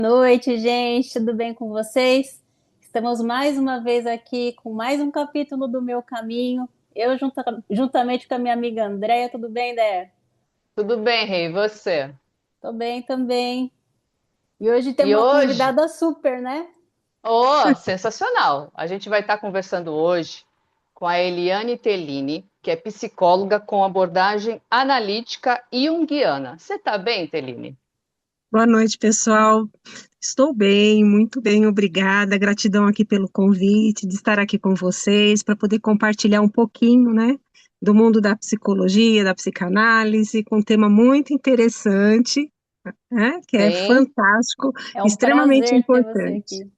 Boa noite, gente. Tudo bem com vocês? Estamos mais uma vez aqui com mais um capítulo do Meu Caminho. Juntamente com a minha amiga Andréia. Tudo bem, Dé? Tudo bem, Rei, e você? Tô bem também. E hoje temos E uma hoje, convidada super, né? oh, sensacional! A gente vai estar conversando hoje com a Eliane Tellini, que é psicóloga com abordagem analítica e junguiana. Você está bem, Tellini? Boa noite, pessoal. Estou bem, muito bem, obrigada. Gratidão aqui pelo convite de estar aqui com vocês para poder compartilhar um pouquinho, né, do mundo da psicologia, da psicanálise, com um tema muito interessante, né, que é Sim, fantástico, É um extremamente prazer ter você importante. aqui.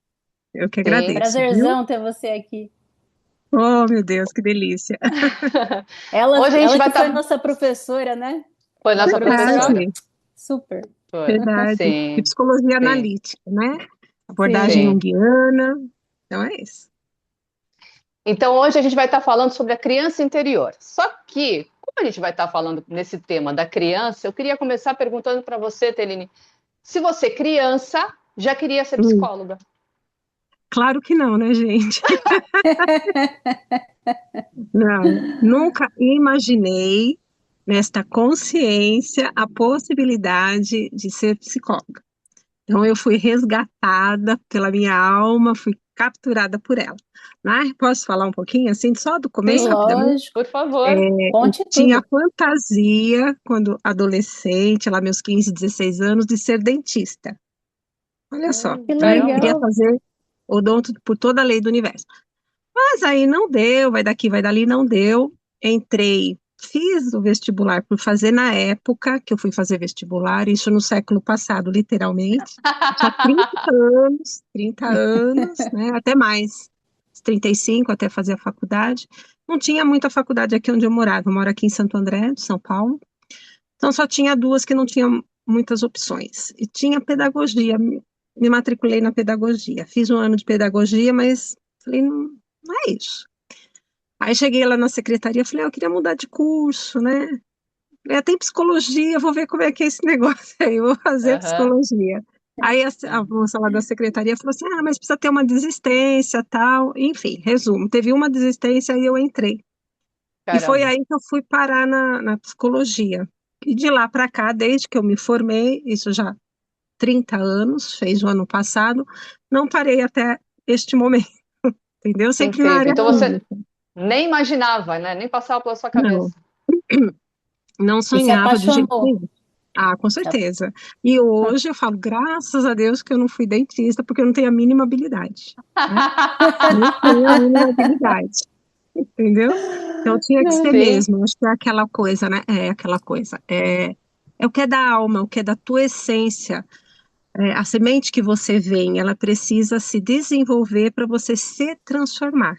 Eu que sim. agradeço, viu? Prazerzão ter você aqui. Oh, meu Deus, que delícia. Ela, Hoje a gente ela vai que foi estar. nossa professora, né? Foi Nossa nossa professora, ó, professora? Verdade, super. Foi. verdade. De Sim, psicologia sim, analítica, né? Abordagem Sim. sim. junguiana. Então é isso. Então, hoje a gente vai estar falando sobre a criança interior. Só que, como a gente vai estar falando nesse tema da criança, eu queria começar perguntando para você, Teline, se você, criança, já queria ser Hum. psicóloga. Claro que não, né, gente? Não, nunca imaginei nesta consciência a possibilidade de ser psicóloga. Então, eu fui resgatada pela minha alma, fui capturada por ela. Mas posso falar um pouquinho, assim, só do começo, Sim, rapidamente? Lógico. por favor. Eu Conte tinha tudo. fantasia, quando adolescente, lá meus 15, 16 anos, de ser dentista. Olha só, Que né? Eu queria legal. fazer odonto por toda a lei do universo. Mas aí não deu, vai daqui, vai dali, não deu. Entrei, fiz o vestibular por fazer na época que eu fui fazer vestibular, isso no século passado, literalmente. Eu tinha 30 anos, né, até mais, 35 até fazer a faculdade. Não tinha muita faculdade aqui onde eu morava, eu moro aqui em Santo André, de São Paulo. Então só tinha duas que não tinham muitas opções. E tinha pedagogia, me matriculei na pedagogia. Fiz um ano de pedagogia, mas falei, não, não é isso. Aí cheguei lá na secretaria, falei, eu queria mudar de curso, né? Falei, tem psicologia, vou ver como é que é esse negócio aí, eu vou fazer Aham. psicologia. Aí a moça lá da secretaria falou assim, mas precisa ter uma desistência, tal. Enfim, resumo, teve uma desistência e eu entrei. E foi Caramba. aí que eu fui parar na psicologia. E de lá para cá, desde que eu me formei, isso já 30 anos, fez o ano passado, não parei até este momento, entendeu? Que Sempre na incrível. área Então você pública. nem imaginava, né? Nem passava pela sua Não, cabeça. não E se sonhava de jeito apaixonou. nenhum. Ah, com Se apa- certeza. E hoje eu falo, graças a Deus que eu não fui dentista, porque eu não tenho a mínima habilidade, né? Não tenho a mínima habilidade, entendeu? Então tinha que ser Sim, mesmo, acho que é aquela coisa, né? É aquela coisa. É o que é da alma, o que é da tua essência. A semente que você vem, ela precisa se desenvolver para você se transformar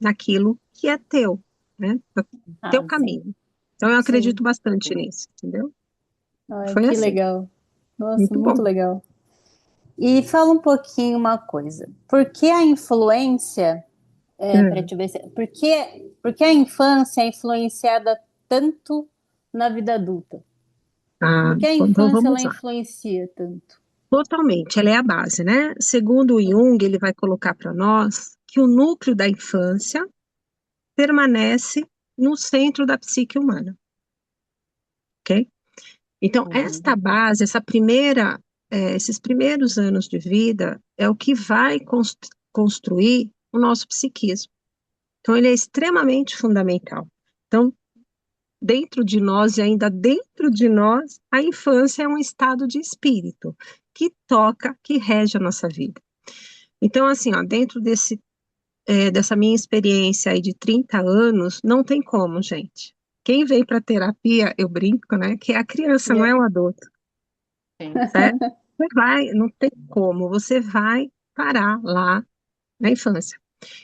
naquilo que é teu, né? Teu Ah, sim. caminho. Então eu Sim. acredito bastante nisso, entendeu? Ai, Foi que assim, legal. Nossa, muito bom. muito legal. E fala um pouquinho uma coisa. Por que a influência, para É. te ver, por que a infância é influenciada tanto na vida adulta? Ah, Por que a então infância ela vamos lá. influencia tanto? Totalmente, ela é a base, né? Segundo o Jung, ele vai colocar para nós que o núcleo da infância permanece no centro da psique humana, ok? Então, Uhum. esta base, esses primeiros anos de vida, é o que vai construir o nosso psiquismo. Então, ele é extremamente fundamental. Então, dentro de nós e ainda dentro de nós, a infância é um estado de espírito que toca, que rege a nossa vida. Então, assim, ó, dentro dessa minha experiência aí de 30 anos, não tem como, gente. Quem vem para terapia, eu brinco, né, que é a criança, não é É. o adulto. sim. Certo? Você vai, não tem como, você vai parar lá na infância.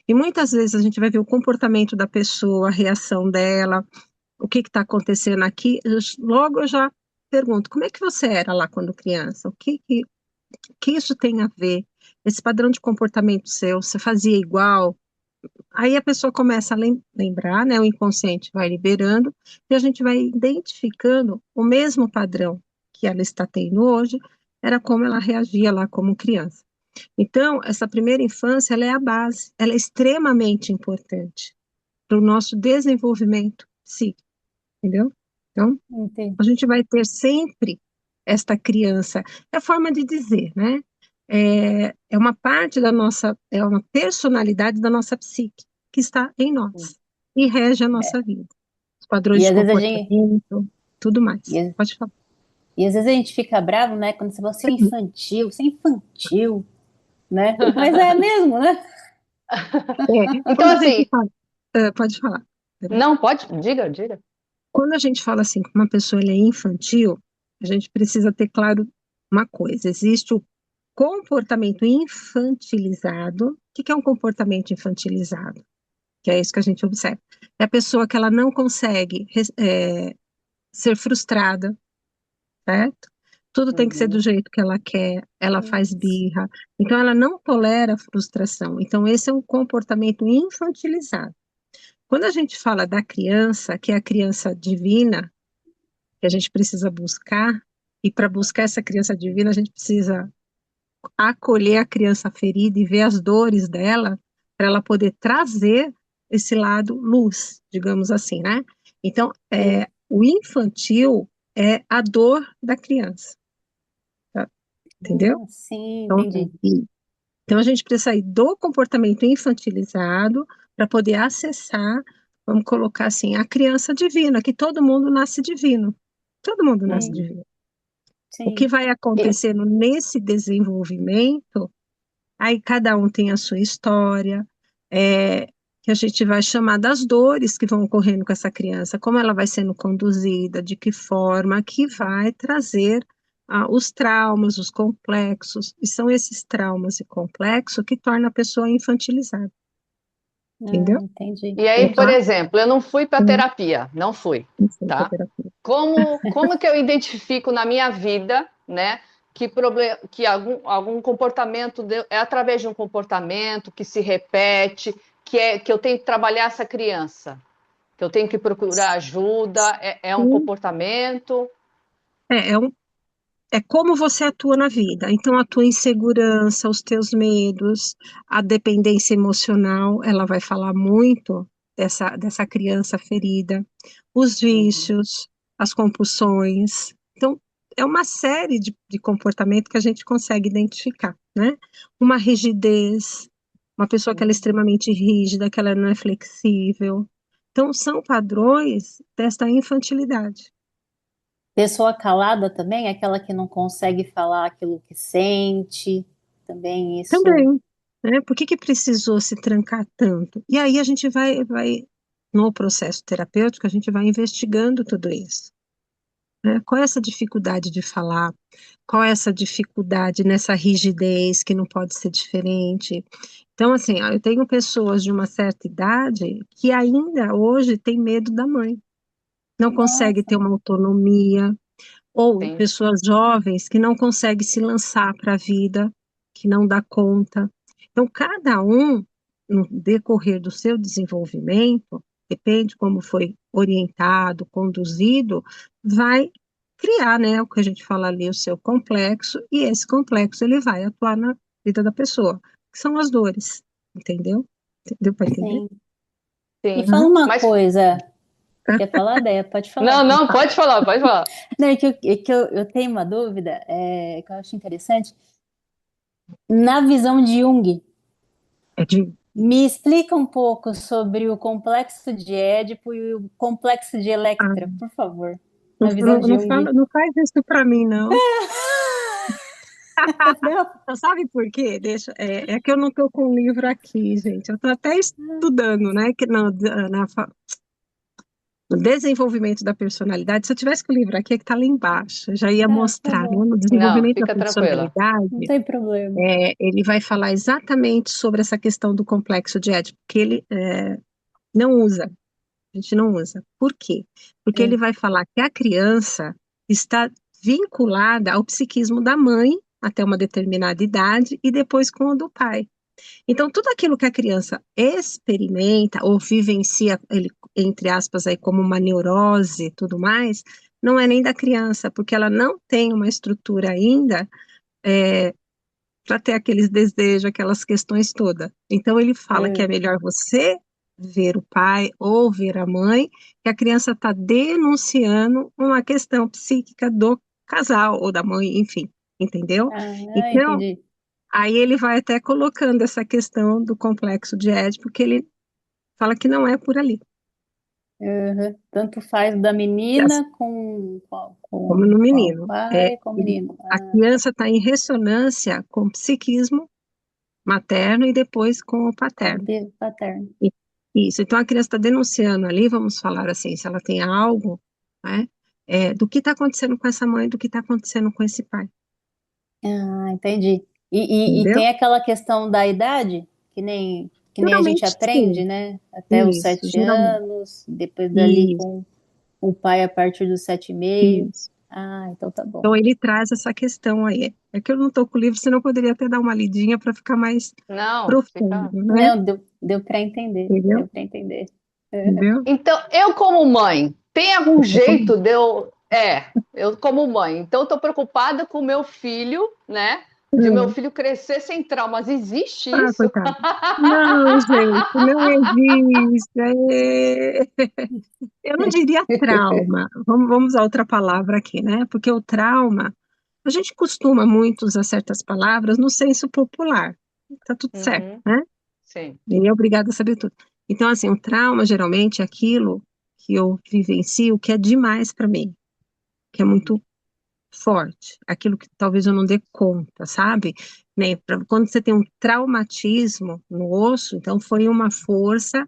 E muitas vezes a gente vai ver o comportamento da pessoa, a reação dela, o que está acontecendo aqui. Logo eu já pergunto, como é que você era lá quando criança? O que isso tem a ver? Esse padrão de comportamento seu, você fazia igual? Aí a pessoa começa a lembrar, né? O inconsciente vai liberando e a gente vai identificando o mesmo padrão que ela está tendo hoje era como ela reagia lá como criança. Então, essa primeira infância, ela é a base, ela é extremamente importante para o nosso desenvolvimento psíquico, entendeu? Então, Entendi. a gente vai ter sempre esta criança, é a forma de dizer, né? É uma parte da nossa, é uma personalidade da nossa psique que está em nós e rege a nossa vida. Os padrões E de às vezes a gente, comportamento, tudo mais. e, Pode falar. e às vezes a gente fica bravo, né? Quando você é infantil, né? Mas é mesmo, né? Então, Quando a gente assim, fala, pode falar. não, pode, diga. Quando a gente fala assim que uma pessoa ela é infantil, a gente precisa ter claro uma coisa: existe o comportamento infantilizado. O que que é um comportamento infantilizado? Que é isso que a gente observa. É a pessoa que ela não consegue ser frustrada, certo? Tudo tem que ser do Uhum. jeito que ela quer, ela faz birra, então ela não tolera a frustração. Então, esse é um comportamento infantilizado. Quando a gente fala da criança, que é a criança divina, que a gente precisa buscar, e para buscar essa criança divina, a gente precisa acolher a criança ferida e ver as dores dela, para ela poder trazer esse lado luz, digamos assim, né? Então, Sim, o infantil é a dor da criança, tá? Entendeu? sim, Então, entendi. então, a gente precisa sair do comportamento infantilizado para poder acessar, vamos colocar assim, a criança divina, que todo mundo nasce divino. Todo mundo nasce Sim, divino. O que sim. vai E- acontecendo nesse desenvolvimento, aí cada um tem a sua história, é, que a gente vai chamar das dores que vão ocorrendo com essa criança, como ela vai sendo conduzida, de que forma, que vai trazer os traumas, os complexos, e são esses traumas e complexos que tornam a pessoa infantilizada, entendeu? entendi, E aí, por entendi. exemplo, eu não fui para Então, terapia, não fui, isso é tá? terapia. Como que eu identifico na minha vida, né, que algum comportamento é através de um comportamento que se repete, que eu tenho que trabalhar essa criança, que eu tenho que procurar ajuda, é um Sim. comportamento? É, é como você atua na vida. Então, a tua insegurança, os teus medos, a dependência emocional, ela vai falar muito dessa criança ferida, os Uhum. vícios, as compulsões. Então, é uma série de comportamento que a gente consegue identificar, né? Uma rigidez, uma pessoa que ela é Uhum. extremamente rígida, que ela não é flexível. Então, são padrões desta infantilidade. Pessoa calada também, aquela que não consegue falar aquilo que sente, também isso. Também, né? Por que que precisou se trancar tanto? E aí a gente no processo terapêutico, a gente vai investigando tudo isso, né? Qual é essa dificuldade de falar? Qual é essa dificuldade nessa rigidez que não pode ser diferente? Então, assim, ó, eu tenho pessoas de uma certa idade que ainda hoje têm medo da mãe, não consegue Nossa, ter uma autonomia, ou Sim. pessoas jovens que não conseguem se lançar para a vida, que não dá conta. Então, cada um, no decorrer do seu desenvolvimento, depende como foi orientado, conduzido, vai criar, né, o que a gente fala ali, o seu complexo, e esse complexo ele vai atuar na vida da pessoa, que são as dores, entendeu? Deu para entender? sim. E Sim. fala Uhum. uma Mas coisa. Quer falar, Déia? Pode não, falar. não, pode falar, pode falar. Não, é que eu tenho uma dúvida que eu acho interessante. Na visão de Jung, É de, me explica um pouco sobre o complexo de Édipo e o complexo de ah, Electra, por favor. não, Na visão de Jung. não faz isso para mim, não. Não. Então, sabe por quê? É que eu não estou com o livro aqui, gente. Eu estou até estudando, né? Que no desenvolvimento da personalidade. Se eu tivesse com o livro aqui, é que está lá embaixo. Eu já ia Tá mostrar, né? bom. No Não, desenvolvimento da fica tranquila. Não personalidade, tem problema. ele vai falar exatamente sobre essa questão do complexo de Édipo, que ele não usa. A gente não usa. Por quê? Porque ele Hum. vai falar que a criança está vinculada ao psiquismo da mãe até uma determinada idade e depois com o do pai. Então, tudo aquilo que a criança experimenta ou vivencia, ele, entre aspas, aí, como uma neurose e tudo mais, não é nem da criança, porque ela não tem uma estrutura ainda para ter aqueles desejos, aquelas questões todas. Então ele fala que é É, melhor você ver o pai ou ver a mãe, que a criança está denunciando uma questão psíquica do casal ou da mãe, enfim, entendeu? ah, Então, entendi. aí ele vai até colocando essa questão do complexo de Édipo, que ele fala que não é por ali. Uhum. Tanto faz o da E menina com, como no com o menino, pai, com o menino. a Ah, tá. criança está em ressonância com o psiquismo materno e depois com o paterno. Paterno. E- Isso, então a criança está denunciando ali, vamos falar assim, se ela tem algo, né, do que está acontecendo com essa mãe, do que está acontecendo com esse pai, Ah, entendi. E entendeu? tem aquela questão da idade, que nem a gente Geralmente aprende, sim, né? Até os isso, sete geralmente, anos, depois dali isso, com o pai a partir dos 7,5. isso. Ah, então tá bom. Então ele traz essa questão aí. É que eu não estou com o livro, senão eu poderia até dar uma lidinha para ficar mais Não, profundo, fica. né? Não, deu para entender, Entendeu? deu para entender. Entendeu? Então, eu como mãe, tem algum Você come? jeito de eu. Eu como mãe. Então, estou preocupada com o meu filho, né? De meu filho crescer sem traumas. Existe Ah, isso? coitado. Não, gente, não existe. Eu não diria trauma. Vamos usar outra palavra aqui, né? Porque o trauma, a gente costuma muito usar certas palavras no senso popular. Tá tudo certo, Uhum, né? sim. Ninguém é obrigado a saber tudo. Então, assim, o trauma geralmente é aquilo que eu vivencio que é demais para mim, que é muito forte, aquilo que talvez eu não dê conta, sabe? Né? Quando você tem um traumatismo no osso, então foi uma força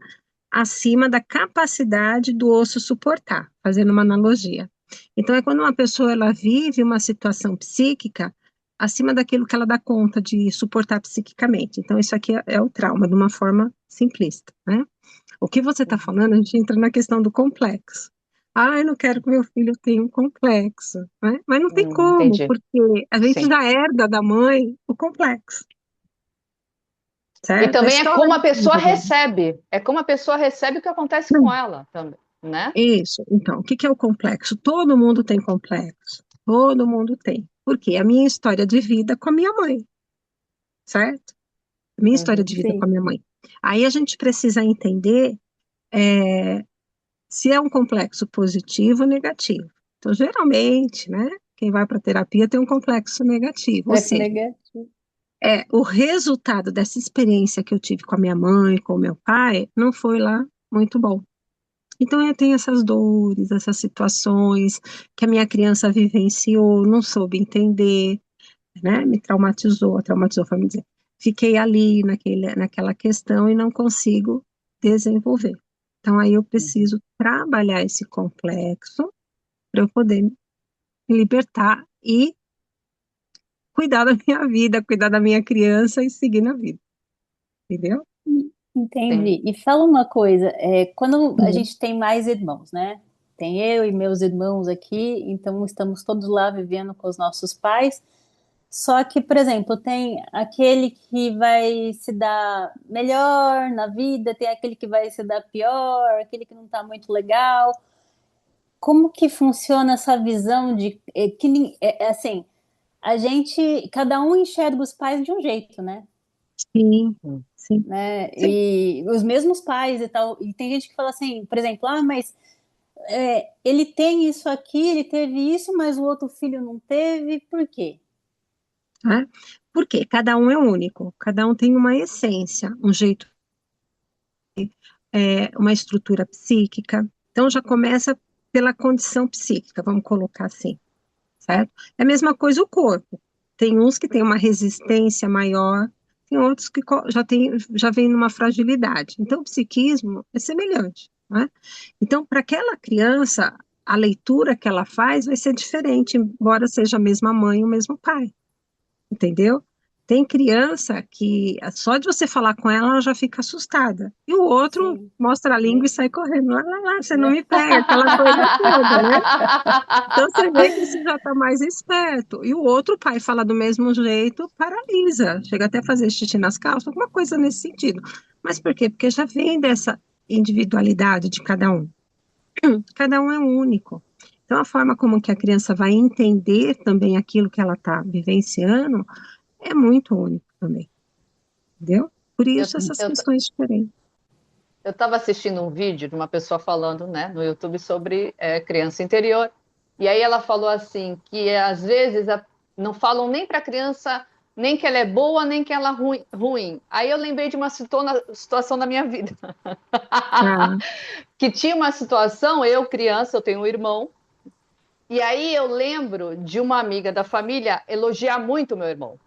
acima da capacidade do osso suportar, fazendo uma analogia. Então, é quando uma pessoa ela vive uma situação psíquica acima daquilo que ela dá conta de suportar psiquicamente. Então, isso aqui é o trauma, de uma forma simplista, né? O que você está Uhum, falando, a gente entra na questão do complexo. Ah, eu não quero que meu filho tenha um complexo, né? Mas não tem como, entendi. porque a gente Sim. já herda da mãe o complexo, E certo? A também é como a história pessoa recebe. É como a pessoa recebe o que acontece com ela também, né? Isso. Então, o que que é o complexo? Todo mundo tem complexo. Todo mundo tem. Por quê? A minha história de vida com a minha mãe, certo? A minha história Uhum. de vida com a Sim. minha mãe. Aí a gente precisa entender é, se é um complexo positivo ou negativo. Então, geralmente, né, quem vai para terapia tem um complexo negativo, ou Parece seja, negativo. o resultado dessa experiência que eu tive com a minha mãe, com o meu pai, não foi lá muito bom. Então, eu tenho essas dores, essas situações que a minha criança vivenciou, não soube entender, né? Me traumatizou, vamos dizer. Fiquei ali naquela questão e não consigo desenvolver. Então, aí eu Uhum. preciso trabalhar esse complexo para eu poder me libertar e cuidar da minha vida, cuidar da minha criança e seguir na vida, entendeu? Sim. Entendi. E fala uma coisa, quando a Uhum. gente tem mais irmãos, né? Tem eu e meus irmãos aqui, então estamos todos lá vivendo com os nossos pais. Só que, por exemplo, tem aquele que vai se dar melhor na vida, tem aquele que vai se dar pior, aquele que não está muito legal. Como que funciona essa visão de assim, a gente, cada um enxerga os pais de um jeito, né? Sim, Uhum. sim, Né? sim. E os mesmos pais e tal. E tem gente que fala assim, por exemplo, mas ele tem isso aqui, ele teve isso, mas o outro filho não teve, por quê? Né? Porque cada um é único, cada um tem uma essência, um jeito, uma estrutura psíquica. Então já começa pela condição psíquica, vamos colocar assim, certo? É a mesma coisa o corpo. Tem uns que têm uma resistência maior, tem outros que já vem numa fragilidade. Então o psiquismo é semelhante, né? Então para aquela criança, a leitura que ela faz vai ser diferente, embora seja a mesma mãe e o mesmo pai. Entendeu? Tem criança que só de você falar com ela, ela já fica assustada. E o outro Sim. mostra a língua e Né? sai correndo. Lá, lá, lá, você não Né? me pega, aquela coisa toda, né? Então você vê que esse já está mais esperto. E o outro pai fala do mesmo jeito, paralisa. Chega até a fazer xixi nas calças, alguma coisa nesse sentido. Mas por quê? Porque já vem dessa individualidade de cada um. Cada um é único. Então, a forma como que a criança vai entender também aquilo que ela está vivenciando é muito único também, entendeu? Por Eu, isso, essas eu, questões diferentes. eu estava assistindo um vídeo de uma pessoa falando, né, no YouTube sobre criança interior, e aí ela falou assim que às vezes não falam nem para a criança nem que ela é boa, nem que ela é ruim. Aí eu lembrei de uma situação da minha vida. Ah, Que tinha uma situação, eu criança, eu tenho um irmão, e aí eu lembro de uma amiga da família elogiar muito meu irmão.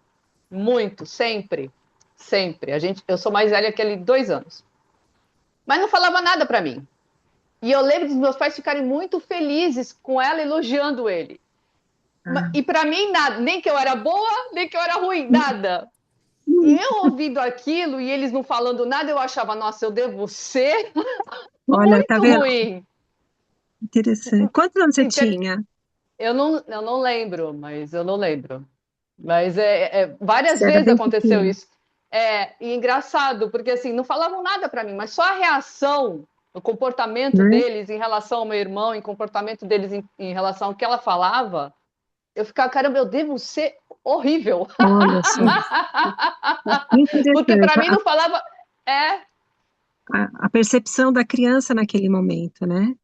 Muito, sempre. Sempre. Eu sou mais velha que ele 2 anos. Mas não falava nada para mim. E eu lembro dos meus pais ficarem muito felizes com ela elogiando ele. ah. E para mim, nada. Nem que eu era boa, nem que eu era ruim, nada. E eu ouvindo aquilo e eles não falando nada, eu achava, nossa, eu devo ser Olha, tá muito vendo? ruim. Interessante. Quantos anos você Então, tinha? eu não lembro, mas eu não lembro. Mas várias Você era vezes bem aconteceu pequena. isso. E engraçado, porque assim, não falavam nada para mim, mas só a reação, o comportamento Né? deles em relação ao meu irmão, em comportamento deles em relação ao que ela falava, eu ficava, caramba, eu devo ser horrível. Olha só, Porque interessante. para mim não falava. É, A percepção da criança naquele momento, né?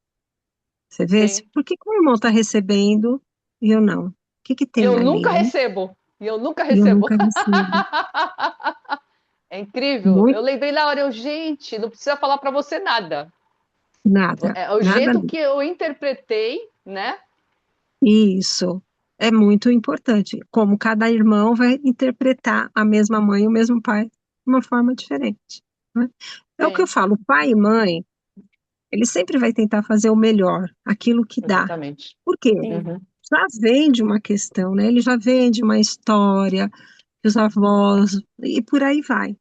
Você vê, sim. por que que o irmão está recebendo e eu não? O que que E tem eu ali, nunca né? recebo. E eu nunca E eu recebo. nunca recebo. É incrível. Eu Muito lembrei na hora, gente, não precisa falar para você nada. nada, É o nada jeito ali. que eu interpretei, né? Isso é muito importante. Como cada irmão vai interpretar a mesma mãe e o mesmo pai de uma forma diferente, né? É o que eu Sim, falo, pai e mãe, ele sempre vai tentar fazer o melhor, aquilo que dá. exatamente. Por quê? Sim. Uhum. Já vem de uma questão, né? Ele já vem de uma história, dos avós, e por aí vai.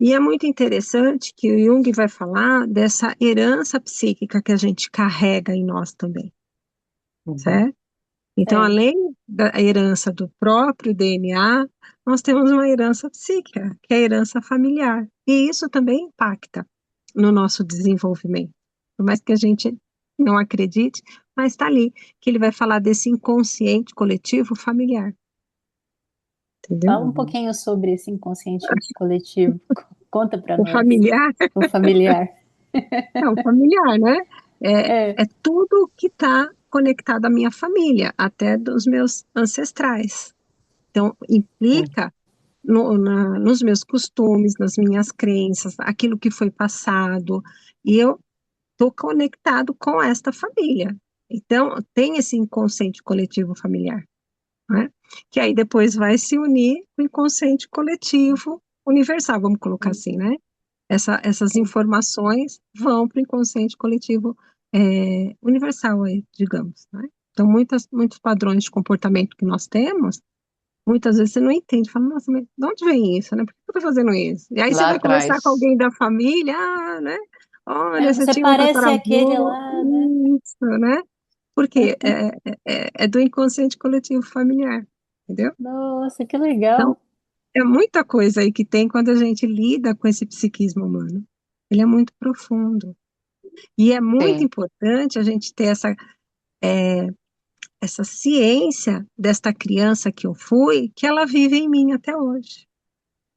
E é muito interessante que o Jung vai falar dessa herança psíquica que a gente carrega em nós também, Uhum. certo? Então, É. além da herança do próprio DNA, nós temos uma herança psíquica, que é a herança familiar. E isso também impacta no nosso desenvolvimento. Por mais que a gente não acredite, mas está ali, que ele vai falar desse inconsciente coletivo familiar, entendeu? Fala um Uhum. pouquinho sobre esse inconsciente coletivo. Conta para O nós, familiar o familiar. é o familiar, né? É É, tudo que está conectado à minha família, até dos meus ancestrais. Então, Uhum. implica nos meus costumes, nas minhas crenças, aquilo que foi passado, e eu estou conectado com esta família. Então, tem esse inconsciente coletivo familiar, né? Que aí depois vai se unir com o inconsciente coletivo universal, vamos colocar assim, né? Essas sim. informações vão para o inconsciente coletivo universal, aí, digamos, né? Então, muitos padrões de comportamento que nós temos, muitas vezes você não entende, fala, nossa, mas de onde vem isso, né? Por que eu estou fazendo isso? E aí você Lá vai conversar com atrás. alguém da família, né? Olha, você Você tinha um parece aquele tataravô, lá, né? isso, né? Porque é do inconsciente coletivo familiar, entendeu? Nossa, que Então, legal. é muita coisa aí que tem quando a gente lida com esse psiquismo humano. Ele é muito profundo. E é muito Sim. importante a gente ter essa ciência desta criança que eu fui, que ela vive em mim até hoje,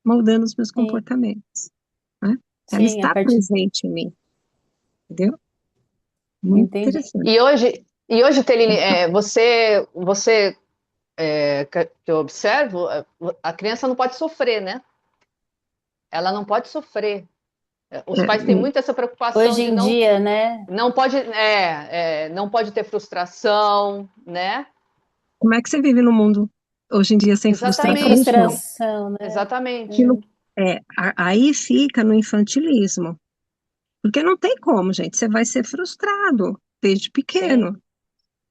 moldando os meus Sim, comportamentos, né? Ela sim, a está partir. presente em mim, entendeu? Muito Entendi. interessante. E hoje, Teline, que eu observo, a criança não pode sofrer, né? Ela não pode sofrer. Os pais têm É, muito essa preocupação Hoje de em dia, né? não pode ter frustração, né? como é que você vive no mundo hoje em dia sem Sem frustração? Então, Exatamente, frustração, né? exatamente. aquilo, aí fica no infantilismo, porque não tem como, gente, você vai ser frustrado desde Sim, pequeno, não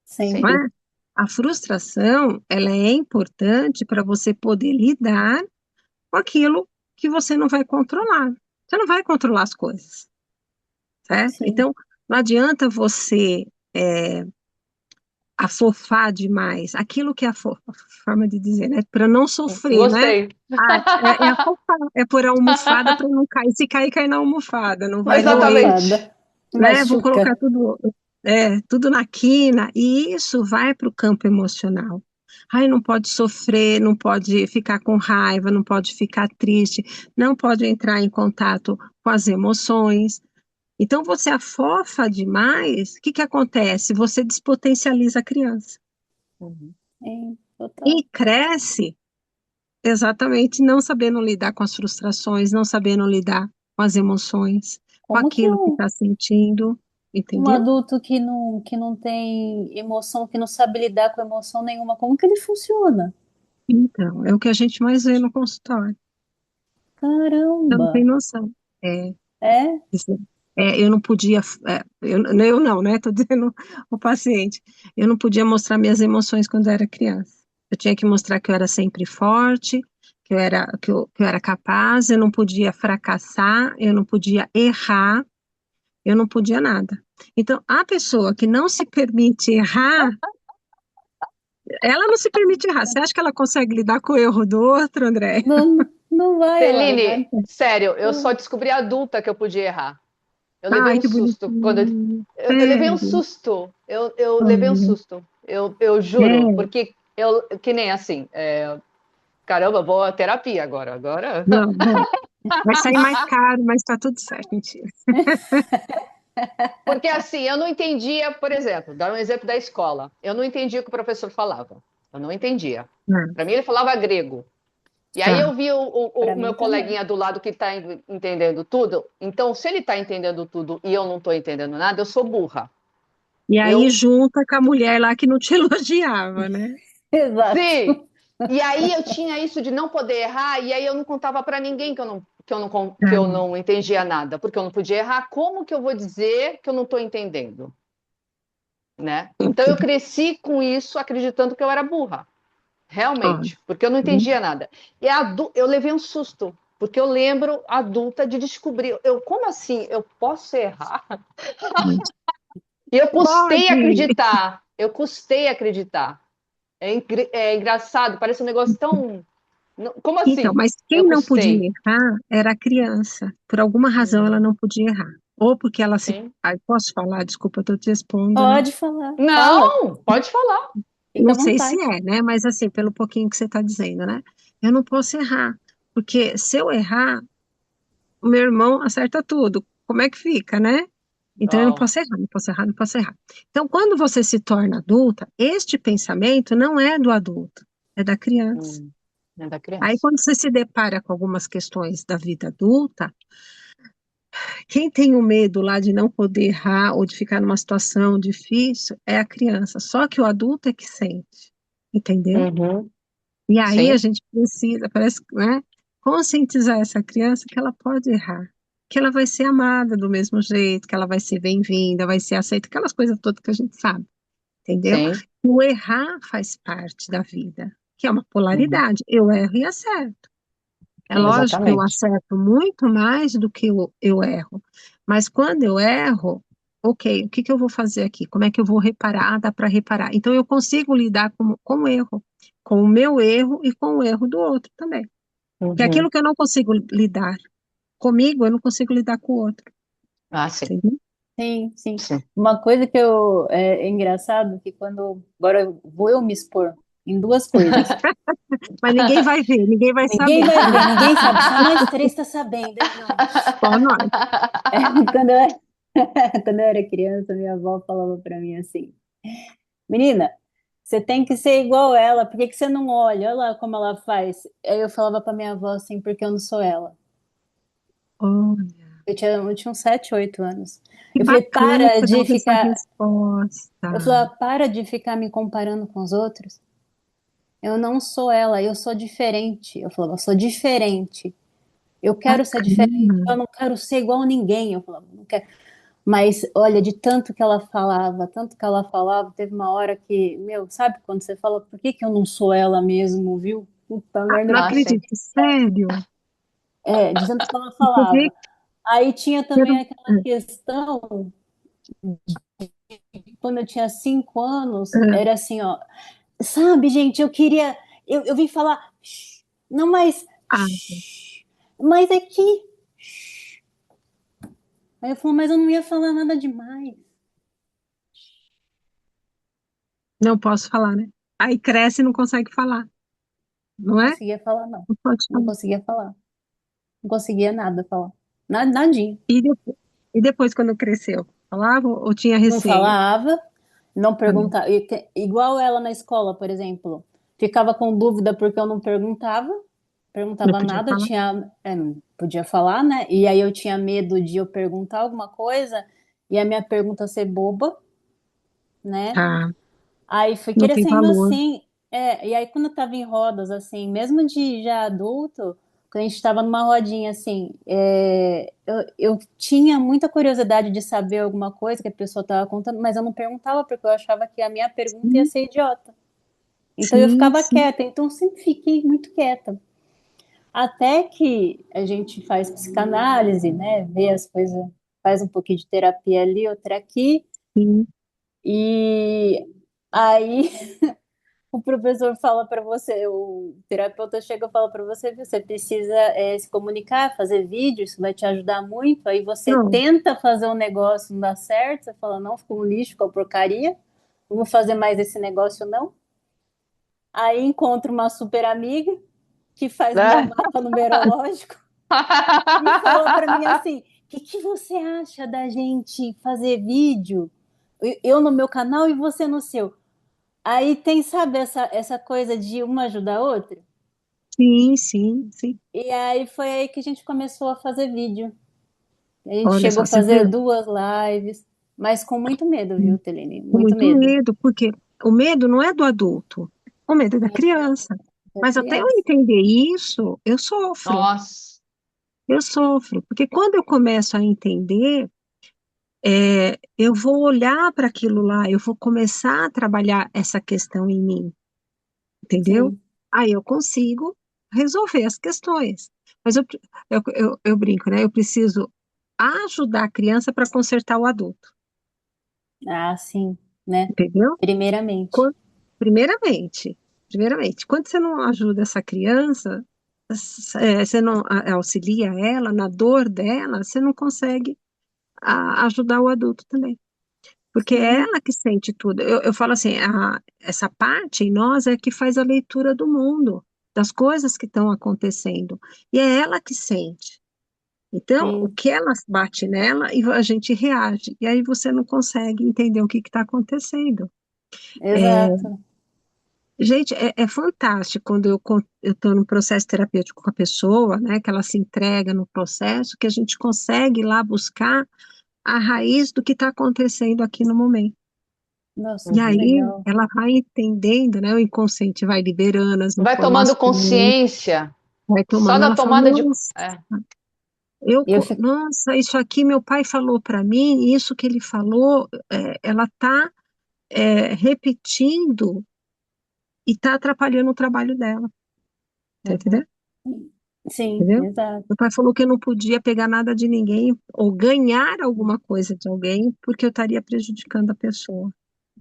sim, Sempre. é? A frustração, ela é importante para você poder lidar com aquilo que você não vai controlar. Você não vai controlar as coisas, certo? Sim. Então, não adianta você afofar demais. Aquilo que é a forma de dizer, né? Para não sofrer, né? gostei. Ah, é afofar, é pôr a almofada para não cair. Se cair, cai na almofada, não vai Na doer, Exatamente. almofada. né? Vou Machuca. colocar tudo. tudo na quina, e isso vai para o campo emocional. Ai, não pode sofrer, não pode ficar com raiva, não pode ficar triste, não pode entrar em contato com as emoções. Então, você afofa demais, o que que acontece? Você despotencializa a criança. Uhum. Sim, total. E cresce exatamente não sabendo lidar com as frustrações, não sabendo lidar com as emoções, com Como que aquilo que está sentindo, um entendeu? adulto que não tem emoção, que não sabe lidar com emoção nenhuma, como que ele funciona? Então, é o que a gente mais vê no consultório. Você não Caramba! tem noção. É, É? isso- eu não podia, eu não, né? Tô dizendo o paciente. Eu não podia mostrar minhas emoções quando eu era criança. Eu tinha que mostrar que eu era sempre forte, que eu era capaz, eu não podia fracassar, eu não podia errar, eu não podia nada. Então, a pessoa que não se permite errar, ela não se permite errar. Você acha que ela consegue lidar com o erro do outro, André? Não, não vai, ela Celine, vai. sério, eu só descobri adulta que eu podia errar. Eu levei Ai, um que susto quando bonitinho. eu levei um Sério. susto. Eu levei um Olha. susto. Eu juro, É, porque eu que nem assim. Caramba, vou à terapia agora. Agora. não, bom, vai sair mais caro, mas tá tudo certo, mentira. Porque assim, eu não entendia, por exemplo, dar um exemplo da escola. Eu não entendia o que o professor falava. Eu não entendia. Ah, Para mim, ele falava grego. E aí tá. eu vi Para o mim meu também. coleguinha do lado que está entendendo tudo. Então, se ele está entendendo tudo e eu não estou entendendo nada, eu sou burra. E aí Eu, junta com a mulher lá que não te elogiava, né? sim. Exato. E aí eu tinha isso de não poder errar, e aí eu não contava para ninguém que eu Ah, não entendia nada, porque eu não podia errar. Como que eu vou dizer que eu não estou entendendo, né? Então eu cresci com isso, acreditando que eu era burra, olha, realmente, porque eu não entendia nada. E eu levei um susto, porque eu lembro adulta de descobrir, como assim? Eu posso errar? E eu custei pode. acreditar. Eu custei acreditar. É engraçado, parece um negócio tão. Como Então, assim? mas Eu quem não podia custei. errar era a criança. Por alguma razão ela Uhum. não podia errar. Ou porque ela se. Sim. Ai, posso falar? Desculpa, eu tô te expondo, né? Pode falar. Fala. Não, pode falar. Fica Não à sei se vontade. é, né? Mas assim, pelo pouquinho que você está dizendo, né? Eu não posso errar. Porque se eu errar, o meu irmão acerta tudo. Como é que fica, né? Então eu não Ó, posso errar, não posso errar, não posso errar. Então, quando você se torna adulta, este pensamento não é do adulto, é da criança. hum, é da Aí, criança. quando você se depara com algumas questões da vida adulta, quem tem o medo lá de não poder errar ou de ficar numa situação difícil é a criança. Só que o adulto é que sente, entendeu? Uhum. E aí a Sim. gente precisa, parece, né, conscientizar essa criança que ela pode errar, que ela vai ser amada do mesmo jeito, que ela vai ser bem-vinda, vai ser aceita, aquelas coisas todas que a gente sabe, entendeu? Sim. O errar faz parte da vida, que é uma Uhum. polaridade. Eu erro e acerto. É Sim. lógico que eu Exatamente. acerto muito mais do que eu erro, mas quando eu erro, ok, o que que eu vou fazer aqui? Como é que eu vou reparar? Ah, dá para reparar. Então eu consigo lidar com o erro, com o meu erro e com o erro do outro também. Que é Uhum. aquilo que eu não consigo lidar comigo, eu não consigo lidar com o outro, Ah, sim. entendeu? Sim, sim. Sim. Uma coisa que é engraçado que quando agora vou eu me expor em duas coisas. Mas ninguém vai ver, ninguém vai Ninguém saber. vai ver, ninguém sabe, só nós três está sabendo, hein? Não. Só nós. É, quando eu, quando eu era criança, minha avó falava para mim assim: Menina, você tem que ser igual ela, por que que você não olha? Olha lá como ela faz. Aí eu falava para minha avó assim: Porque eu não sou ela. Olha, Eu tinha uns 7, 8 anos. que Eu falei: bacana que Para você de dava essa ficar. Eu resposta. falava: Para de ficar me comparando com os outros. Eu não sou ela, eu sou diferente. Eu falava: Eu sou diferente. Eu quero ser diferente, Bacana. eu não quero ser igual a ninguém. Eu falava: Não quero. Mas olha, de tanto que ela falava, teve uma hora que, meu, sabe quando você fala, por que que eu não sou ela mesmo, viu? Puta Ah, não merda. Ah, sim. acredito, sério. É, de tanto que ela Você vê falava. Aí tinha que era também aquela questão, quando eu tinha 5 anos, ah, era assim, ó, sabe, gente, eu queria, eu vim falar, "Shh, não mais, ah, shh, mas aqui, shh." Aí eu falo, mas eu não ia falar nada demais. Não posso falar, né? Aí cresce e não consegue falar, Não não é? conseguia falar, não. Não pode Não falar. conseguia falar. Não conseguia nada falar. Nadinha. E depois, quando cresceu, falava ou tinha Não receio? falava, não Ah, perguntava. Igual ela na escola, por exemplo. Ficava com dúvida porque eu não perguntava. não Perguntava podia nada, eu falar? tinha, não podia falar, né? E aí eu tinha medo de eu perguntar alguma coisa e a minha pergunta ser boba, né? Ah, Aí foi não tem crescendo valor. assim, e aí quando eu tava em rodas, assim, mesmo de já adulto, quando a gente tava numa rodinha, assim, eu tinha muita curiosidade de saber alguma coisa que a pessoa tava contando, mas eu não perguntava porque eu achava que a minha pergunta ia Sim, ser idiota. Então eu sim, ficava sim. quieta, então eu sempre fiquei muito quieta. Até que a gente faz psicanálise, né, vê as coisas, faz um pouquinho de terapia ali, outra aqui, Sim. e aí o professor fala para você, o terapeuta chega e fala para você, você precisa se comunicar, fazer vídeo, isso vai te ajudar muito. Aí você Não, tenta fazer um negócio, não dá certo, você fala, não, ficou um lixo, ficou porcaria, não vou fazer mais esse negócio, não. Aí encontra uma super amiga que faz o meu Né? mapa numerológico e fala para mim assim, o que você acha da gente fazer vídeo? Eu no meu canal e você no seu. Aí tem, sabe, essa coisa de uma ajudar a outra? sim, sim, sim. E aí foi aí que a gente começou a fazer vídeo. A gente Olha chegou só, a você fazer viu? 2 lives, mas com muito medo, viu, Telene? Com Muito muito medo. medo, porque o medo não é do adulto, o medo é da criança. Da Mas até eu criança. entender isso, eu sofro. Nossa. Eu sofro, porque quando eu começo a entender, eu vou olhar para aquilo lá, eu vou começar a trabalhar essa questão em mim, entendeu? Sim, Aí eu consigo resolver as questões. Mas eu brinco, né? Eu preciso ajudar a criança para consertar o adulto, ah, sim, né? entendeu? Primeiramente. Quan- Primeiramente, primeiramente, quando você não ajuda essa criança, você não auxilia ela na dor dela, você não consegue ajudar o adulto também. Porque é Sim, ela que sente tudo. Eu falo assim, essa parte em nós é que faz a leitura do mundo, das coisas que estão acontecendo. E é ela que sente. Então, o sim, que ela bate nela e a gente reage. E aí você não consegue entender o que está acontecendo. exato. Gente, é fantástico quando eu estou no processo terapêutico com a pessoa, né, que ela se entrega no processo, que a gente consegue ir lá buscar a raiz do que está acontecendo aqui no momento. Nossa, E que aí legal. ela vai entendendo, né? O inconsciente vai liberando as Vai tomando informações, consciência. vai Só tomando. da Ela fala, tomada de. nossa, É. Eu fico, nossa, isso aqui meu pai falou para mim, isso que ele falou, ela está repetindo e está atrapalhando o trabalho dela, tá uhum. entendendo? Sim, Entendeu? exato. Meu pai falou que eu não podia pegar nada de ninguém ou ganhar alguma coisa de alguém porque eu estaria prejudicando a pessoa.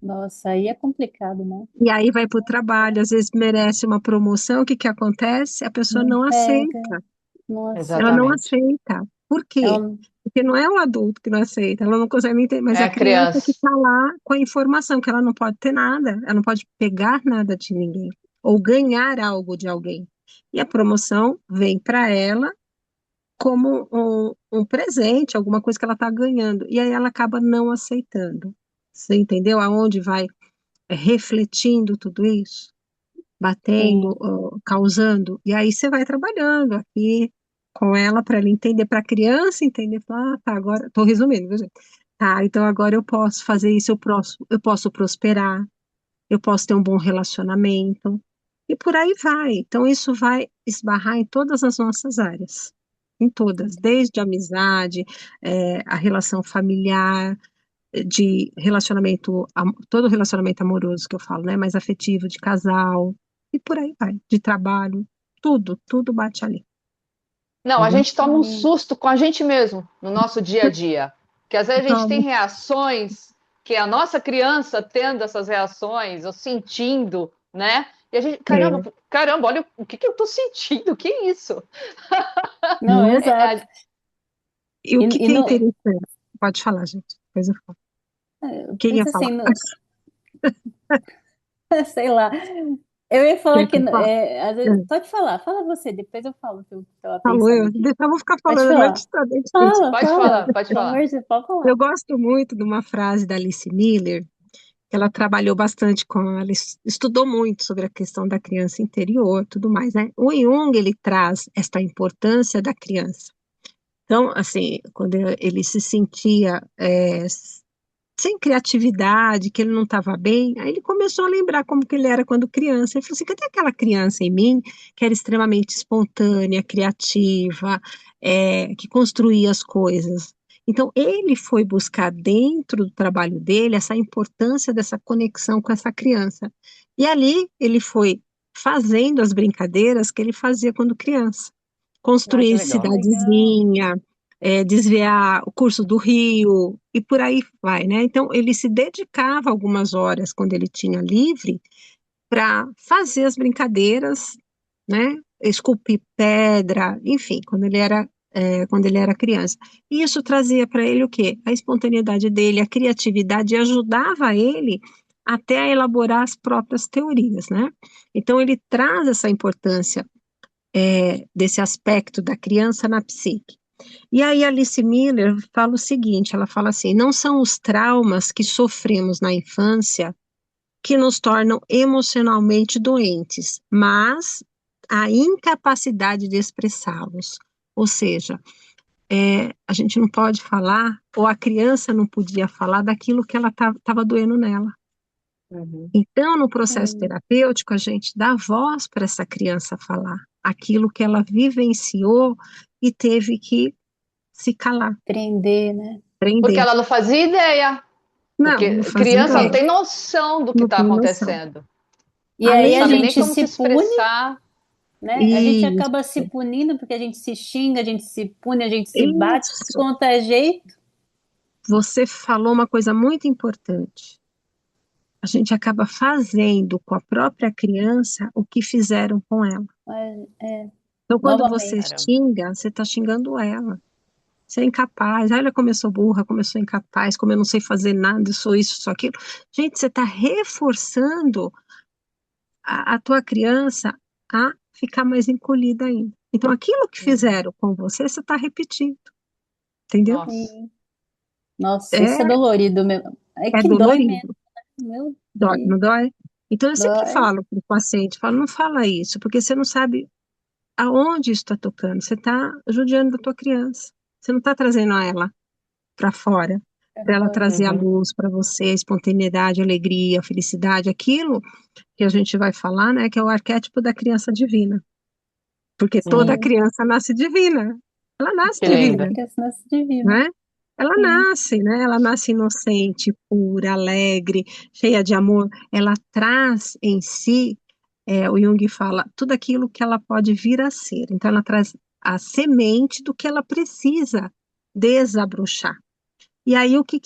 Nossa, aí é complicado, né? E aí vai para o trabalho, às vezes merece uma promoção, o que que acontece? A pessoa Não não pega, aceita, não ela não aceita. Exatamente. aceita. Por quê? Ela, Porque não é o adulto que não aceita, ela não consegue nem entender, mas É a a criança que criança. está lá com a informação que ela não pode ter nada, ela não pode pegar nada de ninguém, ou ganhar algo de alguém. E a promoção vem para ela como um presente, alguma coisa que ela está ganhando, e aí ela acaba não aceitando. Você entendeu aonde vai refletindo tudo isso? Batendo, sim, causando, e aí você vai trabalhando aqui com ela para ela entender, para a criança entender, falar, ah, tá, agora, estou resumindo, viu, gente? Tá, então agora eu posso fazer isso, eu posso prosperar, eu posso ter um bom relacionamento, e por aí vai. Então isso vai esbarrar em todas as nossas áreas, em todas, desde a amizade, a relação familiar, de relacionamento, todo relacionamento amoroso que eu falo, né? Mais afetivo, de casal, e por aí vai, de trabalho, tudo bate ali, Não, a entendeu? gente toma um susto com a gente mesmo no nosso dia a dia. Que às vezes a gente tem Então, reações que é a nossa criança tendo essas reações, ou sentindo, né? E a gente, é, caramba, caramba, olha o que que eu tô sentindo, o que é isso? não, não é? exato. E o que E é não, interessante? Pode falar, gente, depois eu falo. eu Quem ia penso falar? assim, sei lá. Eu ia falar Quer que que eu fale? às vezes, pode falar, fala você, depois eu falo o que eu estava Falou pensando eu, aqui. deixa eu vou ficar Pode falando a falar. noite toda. Gente. Fala, Pode fala. falar, pode Pelo amor falar. de Deus, pode Eu falar. gosto muito de uma frase da Alice Miller, que ela trabalhou bastante ela estudou muito sobre a questão da criança interior, tudo mais, né? O Jung, ele traz esta importância da criança. Então, assim, quando ele se sentia sem criatividade, que ele não estava bem, aí ele começou a lembrar como que ele era quando criança. Ele falou assim, cadê aquela criança em mim que era extremamente espontânea, criativa, que construía as coisas? Então, ele foi buscar dentro do trabalho dele essa importância dessa conexão com essa criança. E ali ele foi fazendo as brincadeiras que ele fazia quando criança. Ah, que Construir legal. Legal. cidadezinha, desviar o curso do rio e por aí vai, né? Então, ele se dedicava algumas horas, quando ele tinha livre, para fazer as brincadeiras, né? Esculpir pedra, enfim, quando ele era criança. E isso trazia para ele o quê? A espontaneidade dele, a criatividade, e ajudava ele até a elaborar as próprias teorias, né? Então, ele traz essa importância desse aspecto da criança na psique. E aí Alice Miller fala o seguinte, ela fala assim, não são os traumas que sofremos na infância que nos tornam emocionalmente doentes, mas a incapacidade de expressá-los. Ou seja, a gente não pode falar, ou a criança não podia falar daquilo que ela estava doendo nela. Uhum. Então, no processo Hum, terapêutico, a gente dá voz para essa criança falar aquilo que ela vivenciou e teve que se calar, Aprender, né? Porque prender. ela não fazia ideia. Não, não Porque fazia criança não ideia, tem noção do que não está tem noção. acontecendo. E Não aí Além a sabe nem gente como se se pune, expressar. né? A gente acaba se isso, punindo porque a gente se xinga, a gente se pune, a gente se bate, tudo isso, quanto é jeito. você falou uma coisa muito importante. A gente acaba fazendo com a própria criança o que fizeram com ela. Mas, Então, quando você novamente. Caramba. xinga, você está xingando ela. Você é incapaz. Olha como eu sou burra, como eu sou incapaz, como eu não sei fazer nada, eu sou isso, sou aquilo. Gente, você está reforçando a tua criança a ficar mais encolhida ainda. Então, aquilo que Uhum. fizeram com você, você está repetindo, entendeu? Nossa. Sim. Nossa, isso é É, dolorido mesmo. É é que dói dolorido. mesmo. Meu Dói, não Deus. dói? Então, eu sempre Dói. falo para o paciente, falo, não fala isso, porque você não sabe aonde isso está tocando. Você está judiando da tua criança. Você não está trazendo ela para fora, para ela Fora. trazer a Uhum. luz para você, a espontaneidade, a alegria, a felicidade, aquilo que a gente vai falar, né, que é o arquétipo da criança divina. Porque toda Uhum. Sim, criança nasce divina. Ela nasce Que toda divina, linda. criança nasce divina. né? Ela Sim. nasce, né? Ela nasce inocente, pura, alegre, cheia de amor. Ela traz em si, o Jung fala, tudo aquilo que ela pode vir a ser. Então, ela traz a semente do que ela precisa desabrochar. E aí, o que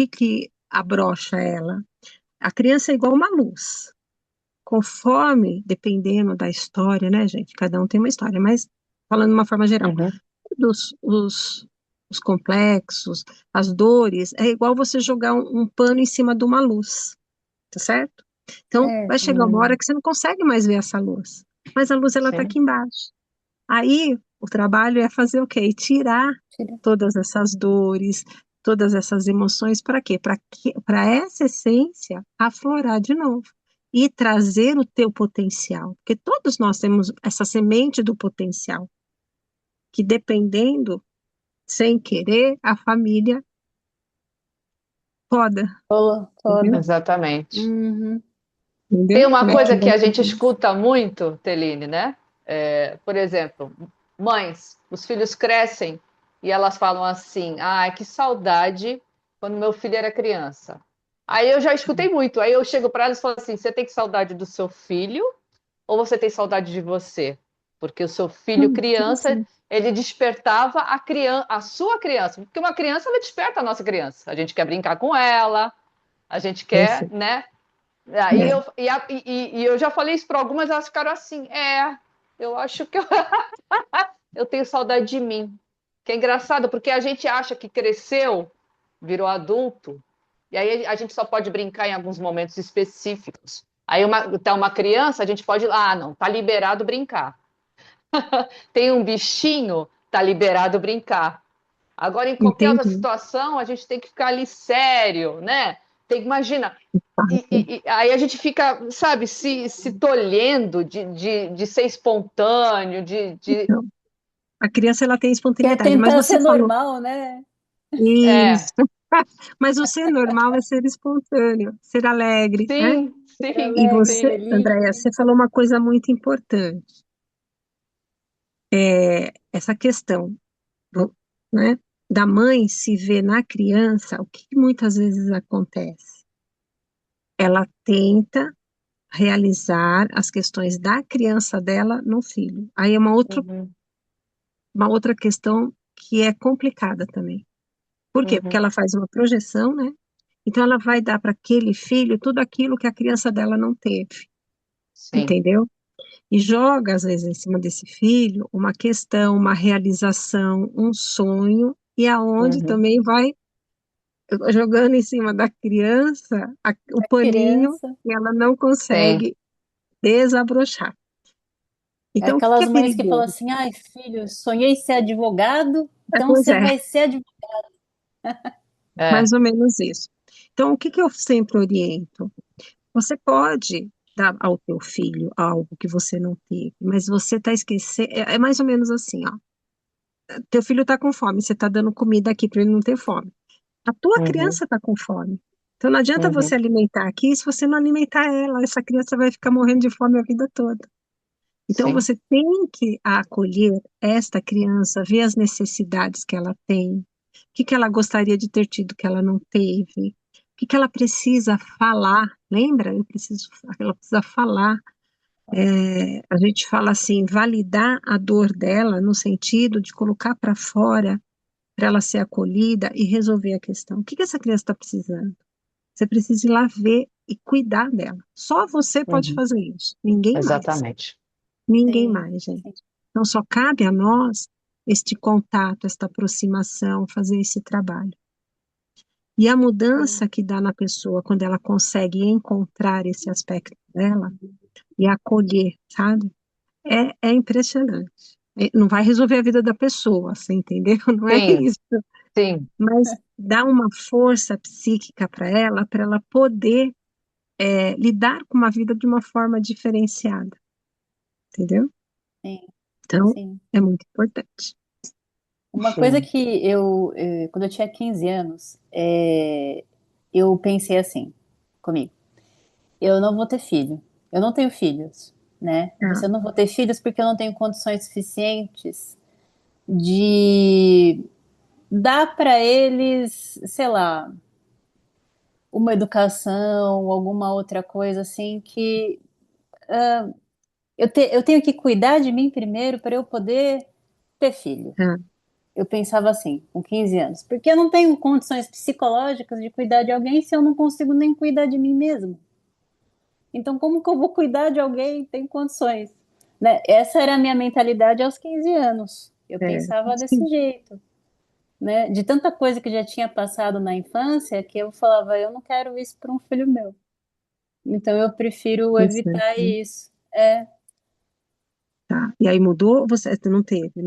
que abrocha ela? A criança é igual uma luz. Conforme, dependendo da história, né, gente? Cada um tem uma história, mas falando de uma forma geral, Uhum. todos os complexos, as dores, é igual você jogar um pano em cima de uma luz, tá certo? Então, vai Certo. chegar uma hora Uhum. que você não consegue mais ver essa luz, mas a luz ela está Sim. aqui embaixo. Aí, o trabalho é fazer o quê? Tirar Tira. todas essas dores, todas essas emoções, para quê? Para essa essência aflorar de novo e trazer o teu potencial, porque todos nós temos essa semente do potencial, que dependendo, sem querer, a família poda, entendeu? Toda. Exatamente. Uhum. Tem Entendeu? uma Como é que coisa que vai a ser gente isso? escuta muito, Teline, né? Por exemplo, mães, os filhos crescem e elas falam assim: ai, que saudade quando meu filho era criança. Aí eu já escutei muito. Aí eu chego para elas e falo assim: você tem saudade do seu filho ou você tem saudade de você? Porque o seu filho criança, Interessante. ele despertava a sua criança. Porque uma criança, ela desperta a nossa criança. A gente quer brincar com ela, a gente quer, Perfeito. né? Aí É. e eu já falei isso para algumas, elas ficaram assim, eu acho que eu tenho saudade de mim. Que é engraçado, porque a gente acha que cresceu, virou adulto, e aí a gente só pode brincar em alguns momentos específicos. Aí tá uma criança, a gente pode ir lá, não, tá liberado brincar. Tem um bichinho, tá liberado brincar. Agora, em qualquer outra Entendi. situação, a gente tem que ficar ali sério, né? Imagina, Fato. aí a gente fica, sabe, se tolhendo de ser espontâneo, Então, a criança ela tem Quer espontaneidade, mas tentar você ser falou normal, né? isso. é, Mas o ser normal é ser espontâneo, ser alegre, né? sim, Ser sim, E alegre, você, sim. Andréia, feliz. você falou uma coisa muito importante, essa questão, né, da mãe se ver na criança, o que muitas vezes acontece? Ela tenta realizar as questões da criança dela no filho. Aí é Uhum, uma outra questão que é complicada também. Por quê? Porque uhum, ela faz uma projeção, né? Então ela vai dar para aquele filho tudo aquilo que a criança dela não teve, sim. entendeu? E joga, às vezes, em cima desse filho uma questão, uma realização, um sonho, e aonde Uhum, também vai jogando em cima da criança o A paninho criança. e ela não sim. consegue desabrochar. É Então, o que que aquelas é mães que falam perigoso? assim: ai, filho, sonhei ser advogado, É, então pois você é, vai ser advogado. É. mais ou menos isso. Então, o que que eu sempre oriento? Você pode dar ao teu filho algo que você não teve, mas você está esquecendo. É mais ou menos assim, ó. Teu filho está com fome, você está dando comida aqui para ele não ter fome. A tua Uhum, criança está com fome. Então não adianta você uhum, alimentar aqui se você não alimentar ela. Essa criança vai ficar morrendo de fome a vida toda. Então sim. você tem que acolher esta criança, ver as necessidades que ela tem, o que que ela gostaria de ter tido que ela não teve, o que que ela precisa falar. Lembra? Ela precisa falar. A gente fala assim, validar a dor dela no sentido de colocar para fora para ela ser acolhida e resolver a questão. O que que essa criança está precisando? Você precisa ir lá ver e cuidar dela. Só você pode Uhum, fazer isso. Ninguém mais. exatamente. Ninguém Sim, mais, gente. sim. Então só cabe a nós este contato, esta aproximação, fazer esse trabalho. E a Sim. mudança que dá na pessoa quando ela consegue encontrar esse aspecto dela e acolher, sabe? É impressionante. Não vai resolver a vida da pessoa, você entendeu? Não é Sim, isso. sim. Mas dá uma força psíquica para ela poder lidar com uma vida de uma forma diferenciada, entendeu? Sim, Então, sim. é muito importante. Uma coisa Sim. que quando eu tinha 15 anos, eu pensei assim comigo: eu não vou ter filho, eu não tenho filhos, né? Eu Tá, pensei, eu não vou ter filhos porque eu não tenho condições suficientes de dar para eles, sei lá, uma educação, alguma outra coisa assim que eu tenho que cuidar de mim primeiro para eu poder ter filho. tá. Eu pensava assim, com 15 anos, porque eu não tenho condições psicológicas de cuidar de alguém se eu não consigo nem cuidar de mim mesmo. Então, como que eu vou cuidar de alguém que tem condições? Né? Essa era a minha mentalidade aos 15 anos. Eu É, pensava desse sim, jeito, né? De tanta coisa que já tinha passado na infância, que eu falava, eu não quero isso para um filho meu. Então, eu prefiro interessante, evitar né? isso. É, Tá. E aí mudou? Você não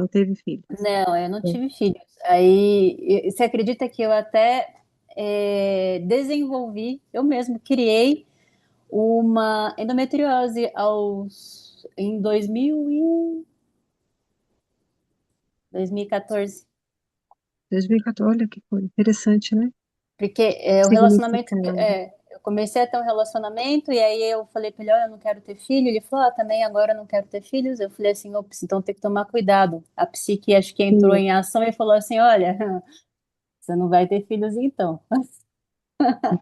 teve filho? não, eu não É. tive filhos. Aí, você acredita que eu até desenvolvi, eu mesmo criei uma endometriose em 2014. 2014, olha que coisa interessante, né? Porque o relacionamento, Significado. eu comecei a ter um relacionamento e aí eu falei para ele, olha, eu não quero ter filho. Ele falou, também agora eu não quero ter filhos. Eu falei assim, ops, então tem que tomar cuidado. A psique acho que entrou Sim, em ação e falou assim, olha, você não vai ter filhos então.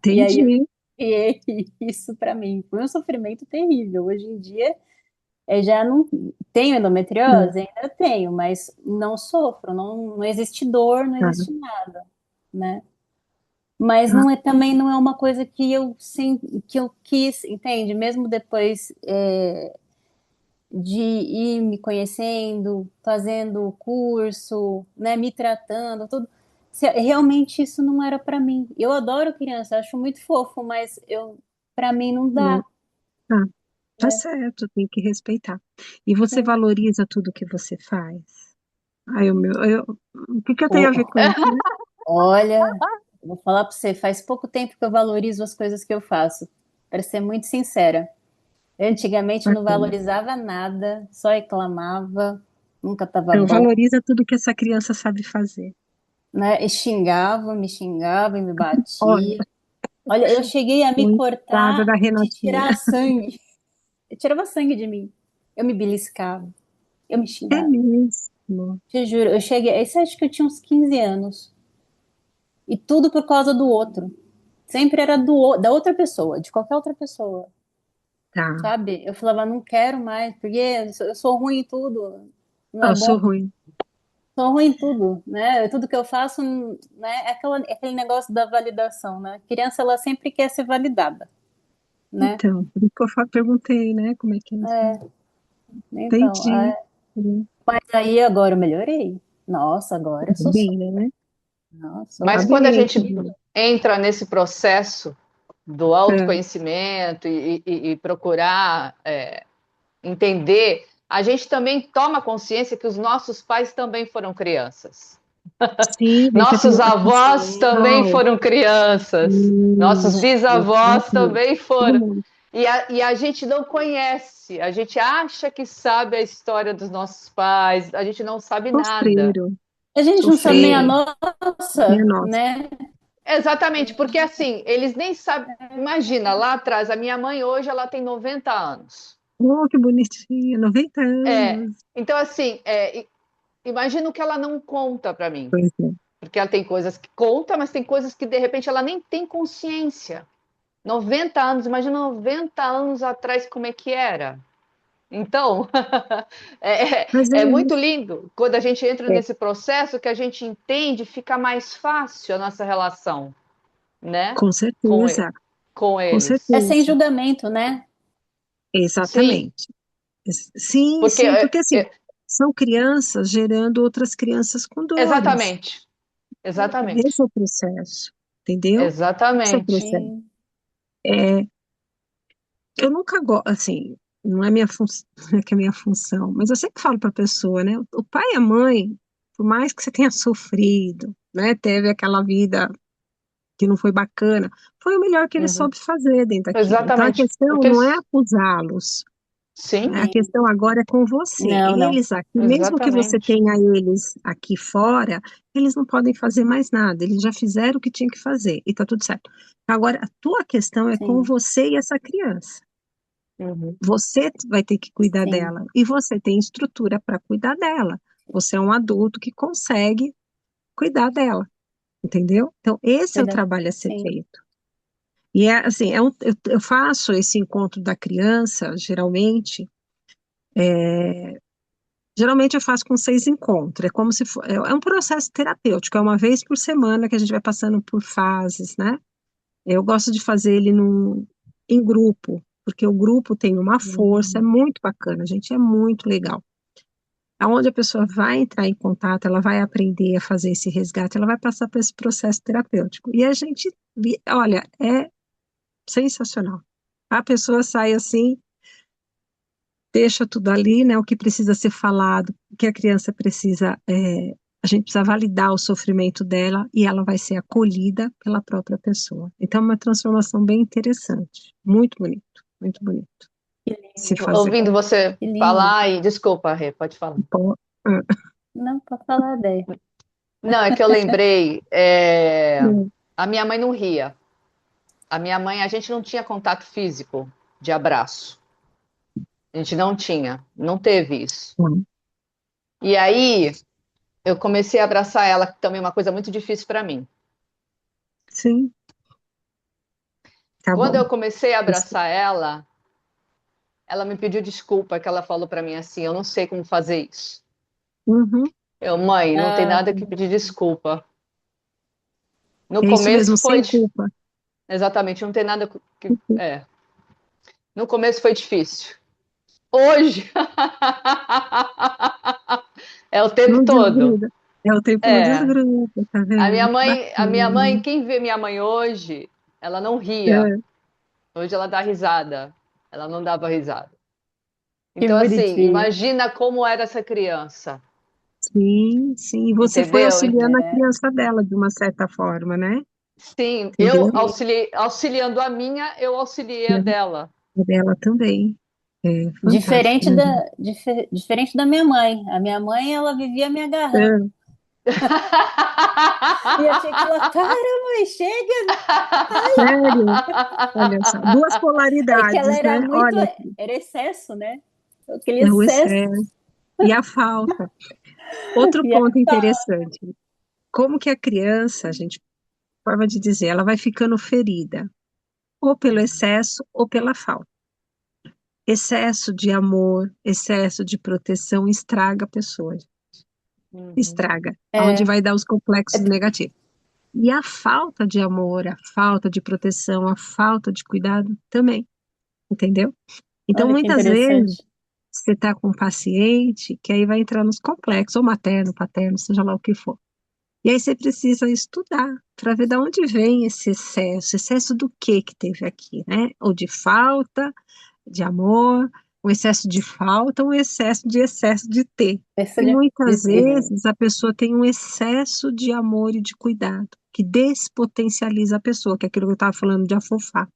E aí eu entendi. criei isso para mim. Foi um sofrimento terrível. Hoje em dia, já não tenho Não, endometriose, ainda tenho, mas não sofro, não existe dor, não tá, existe nada, né? Mas tá, também não é uma coisa que que eu quis, entende? Mesmo depois de ir me conhecendo, fazendo o curso, né, me tratando, tudo. Realmente isso não era para mim. Eu adoro criança, acho muito fofo, mas para mim não não, dá. Ah, tá né? certo, tem que respeitar. E você Sim. valoriza tudo que você faz? Ai, o que que eu tenho a ver O- com isso, né? Olha, eu vou falar para você, faz pouco tempo que eu valorizo as coisas que eu faço, para ser muito sincera. Antigamente eu não Bacana. valorizava nada, só reclamava, nunca estava Então, bom, valoriza tudo que essa criança sabe fazer. né? E xingava e me Olha, batia. Olha, eu cheguei a me coitada cortar da de Renatinha. tirar sangue. Eu tirava sangue de mim. Eu me beliscava, eu me É xingava. mesmo. Te juro, eu cheguei. Esse acho que eu tinha uns 15 anos. E tudo por causa do outro. Sempre era da outra pessoa, de qualquer outra pessoa. Tá. Sabe? Eu falava, não quero mais, porque eu sou ruim em tudo. Não Ah, é eu bom. sou ruim. Sou ruim em tudo, né? Tudo que eu faço, né? É aquele negócio da validação, né? A criança, ela sempre quer ser validada, né? Então, por isso que eu perguntei, né? Como é que é assim? Então, Entendi. mas aí agora eu melhorei. Nossa, agora eu Tudo sou só. bem, né? Nossa, Mas Tá ótimo. quando a bem, gente tá bem. entra nesse processo do É, autoconhecimento e procurar entender, a gente também toma consciência que os nossos pais também foram crianças. sim, daí você Nossos falou aqui, avós também pessoal. foram crianças. Nossos Isso, bisavós exatamente. também Todo foram. mundo. E a gente não conhece, a gente acha que sabe a história dos nossos pais, a gente não sabe nada. Sofreram, A gente não sabe nem a sofreram. Minha nossa, nossa. né? Exatamente, porque assim, eles nem sabem. Imagina, lá atrás, a minha mãe hoje ela tem 90 anos. Oh, que bonitinha, 90 É, anos. então, assim, imagina o que ela não conta para mim. Pois é. Porque ela tem coisas que conta, mas tem coisas que de repente ela nem tem consciência. 90 anos, imagina 90 anos atrás como é que era. Então, Mas é é muito isso. lindo quando a gente entra É, nesse processo que a gente entende, fica mais fácil a nossa relação, né? com Com, e- certeza, com com eles. É sem certeza. julgamento, né? Sim, Exatamente. Sim, porque sim, porque assim, são crianças gerando outras crianças com dores. exatamente, Esse é exatamente, o processo, entendeu? Esse é o exatamente. processo. Sim, É, eu nunca gosto, assim, não é minha função, não é que é minha função, mas eu sempre falo para a pessoa, né? O pai e a mãe, por mais que você tenha sofrido, né? Teve aquela vida que não foi bacana, foi o melhor que ele Uhum, soube fazer dentro daquilo. Então a exatamente. questão Porque não é eles. acusá-los, Sim, né? A sim. questão agora é com você. Não, não. Eles aqui, mesmo que você exatamente. tenha eles aqui fora, eles não podem fazer mais nada. Eles já fizeram o que tinham que fazer e tá tudo certo. Agora, a tua questão é com Sim, você e essa criança. Uhum. Você vai ter que cuidar sim, dela e você tem estrutura para cuidar dela. Você é um adulto que consegue cuidar dela, entendeu? Então, esse é o cuida. trabalho a ser Sim, feito. E é assim, eu faço esse encontro da criança, geralmente eu faço com 6 encontros. É como se for, é um processo terapêutico, é uma vez por semana que a gente vai passando por fases, né? Eu gosto de fazer ele em grupo, porque o grupo tem uma força, é Hum, muito bacana, gente, é muito legal. Aonde a pessoa vai entrar em contato, ela vai aprender a fazer esse resgate, ela vai passar por esse processo terapêutico. E a gente, olha, é sensacional. A pessoa sai assim, deixa tudo ali, né? O que precisa ser falado, o que a criança precisa, a gente precisa validar o sofrimento dela e ela vai ser acolhida pela própria pessoa. Então, é uma transformação bem interessante, muito bonito que se lindo. fazer. Ouvindo você Que lindo. falar, e desculpa, Rê, pode falar. Bom, Não, pode falar ideia. Não, é que eu lembrei, hum, a minha mãe não ria. A minha mãe, a gente não tinha contato físico de abraço. A gente não tinha, não teve isso. hum, E aí eu comecei a abraçar ela, que também é uma coisa muito difícil para mim. sim, tá Quando bom. eu comecei a abraçar ela me pediu desculpa, que ela falou para mim assim, eu não sei como fazer isso. Uhum, Mãe, não tem Ah, nada que pedir desculpa. No é isso começo mesmo, foi sem culpa. exatamente, não tem nada No começo foi difícil. Hoje é o tempo Não todo. desgruda. É o tempo não É. desgruda, tá vendo? Que A minha mãe, bacana. quem vê minha mãe hoje, ela não ria. É, Hoje ela dá risada. Ela não dava risada. Que Então, assim, bonitinho. imagina como era essa criança, Sim, sim. E você foi entendeu? auxiliando a É, criança dela de uma certa forma, né? Sim, eu Entendeu? sim. auxiliando a minha, eu auxiliei a dela. A dela também. É fantástico, Diferente né? diferente da minha mãe. A minha mãe, ela vivia me agarrando. É, E eu tinha que falar, para, mãe, chega. sério? Olha só. Duas É que ela polaridades, era né? muito, Olha, era excesso, né? Aquele é o excesso. excesso e a falta. Outro E a ponto interessante. Como que a criança, a gente, forma de dizer, ela vai ficando ferida, ou pelo excesso ou pela falta. Excesso de amor, excesso de proteção estraga a pessoa, Uhum. estraga, aonde é, vai dar os complexos é- negativos. E a falta de amor, a falta de proteção, a falta de cuidado também, entendeu? Então, olha que muitas vezes, interessante. você está com um paciente que aí vai entrar nos complexos, ou materno, paterno, seja lá o que for. E aí você precisa estudar para ver de onde vem esse excesso. Excesso do que teve aqui, né? Ou de falta de amor, um excesso de falta, um excesso de ter. Essa E de muitas ter. vezes a pessoa tem um excesso de amor e de cuidado, que despotencializa a pessoa, que é aquilo que eu estava falando de afofar,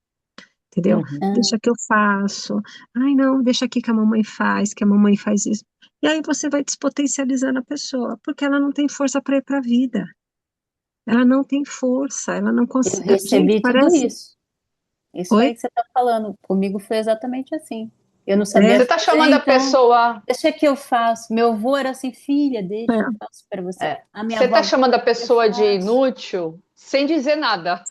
entendeu? Uhum. Ah, Deixa que eu faço. Ai, não, deixa aqui que a mamãe faz, que a mamãe faz isso. E aí você vai despotencializando a pessoa, porque ela não tem força para ir para a vida. Ela não tem força, ela não eu consegue. Gente, recebi tudo parece. isso. Isso Oi? aí que você está falando. Comigo foi exatamente assim. Eu não sabia É, Você está fazer, chamando a então pessoa, deixa que eu faço. Meu avô era assim, filha, deixa, eu é, faço para você. é, A minha você está avó, chamando a eu pessoa de faço. é. inútil sem dizer nada.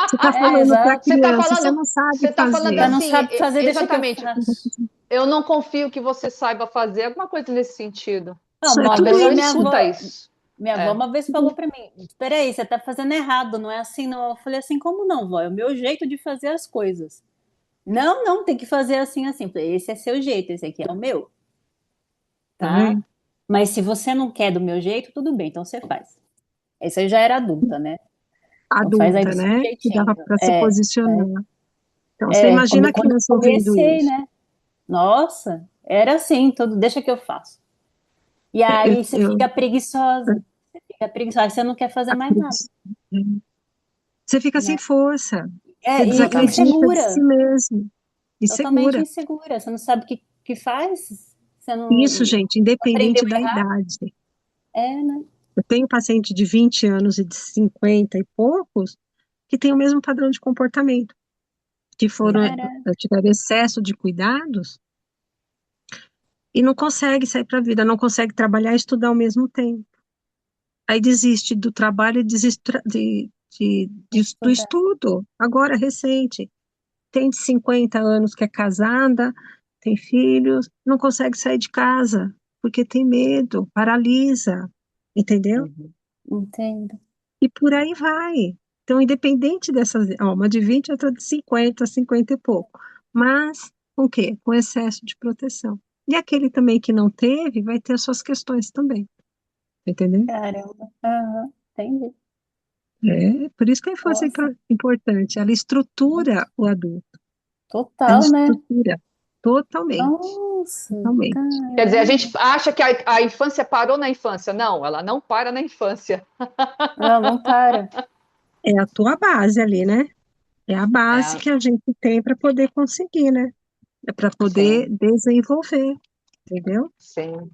Você está É, falando para a exato. Você está criança, você falando, não sabe você está falando fazer. Ela não assim, sabe fazer, deixa que eu exatamente. faço. Eu não confio que você saiba fazer alguma coisa nesse sentido. Não, Isso é uma tudo vez A a pessoa isso. escuta isso. minha avó É. uma vez falou para mim: Espera aí, você está fazendo errado, não é assim não. Eu falei assim: Como não, vó? É o meu jeito de fazer as coisas. Não, não, tem que fazer assim, assim. Eu falei, esse é seu jeito, esse aqui é o meu, Tá tá? vendo? Mas se você não quer do meu jeito, tudo bem, então você faz. Essa eu já era adulta, né? Então faz aí Adulta, do seu né? Que dava jeitinho. para se posicionar. Então, você imagina a Quando eu criança ouvindo comecei, isso. né? Nossa, era assim, tudo, deixa que eu faço. E Eu, aí você eu fica preguiçosa. Você fica preguiçosa, aí você não quer fazer mais nada, acredito. Você fica sem né? força. É, Você e Exatamente. desacredita de si insegura, mesmo. totalmente Insegura. insegura. Você não sabe o que faz, você Isso, não gente, aprendeu independente da errado. idade. É, né? Eu tenho paciente de 20 anos e de 50 e poucos que tem o mesmo padrão de comportamento, que foram, Cara, tiveram excesso de cuidados e não consegue sair para a vida, não consegue trabalhar e estudar ao mesmo tempo. Aí desiste do trabalho e desiste do estudar. estudo, agora recente. Tem de 50 anos que é casada, tem filhos, não consegue sair de casa, porque tem medo, paralisa, entendeu? Uhum. Entendo. E por aí vai. Então, independente dessas, ó, uma de 20, outra de 50, 50 e pouco. Mas, com o quê? Com excesso de proteção. E aquele também que não teve, vai ter as suas questões também, entendeu? Caramba. Aham, entendi. É, por isso que a infância é Nossa, importante. Ela estrutura o adulto. Ela total, né? estrutura totalmente. Nossa, Totalmente. Quer dizer, a gente caramba. acha que a infância parou na infância. Não, ela não para na infância. Não, não para. É a tua base ali, né? É a base É, que a gente tem para poder conseguir, né? É para poder sim, desenvolver, entendeu? sim.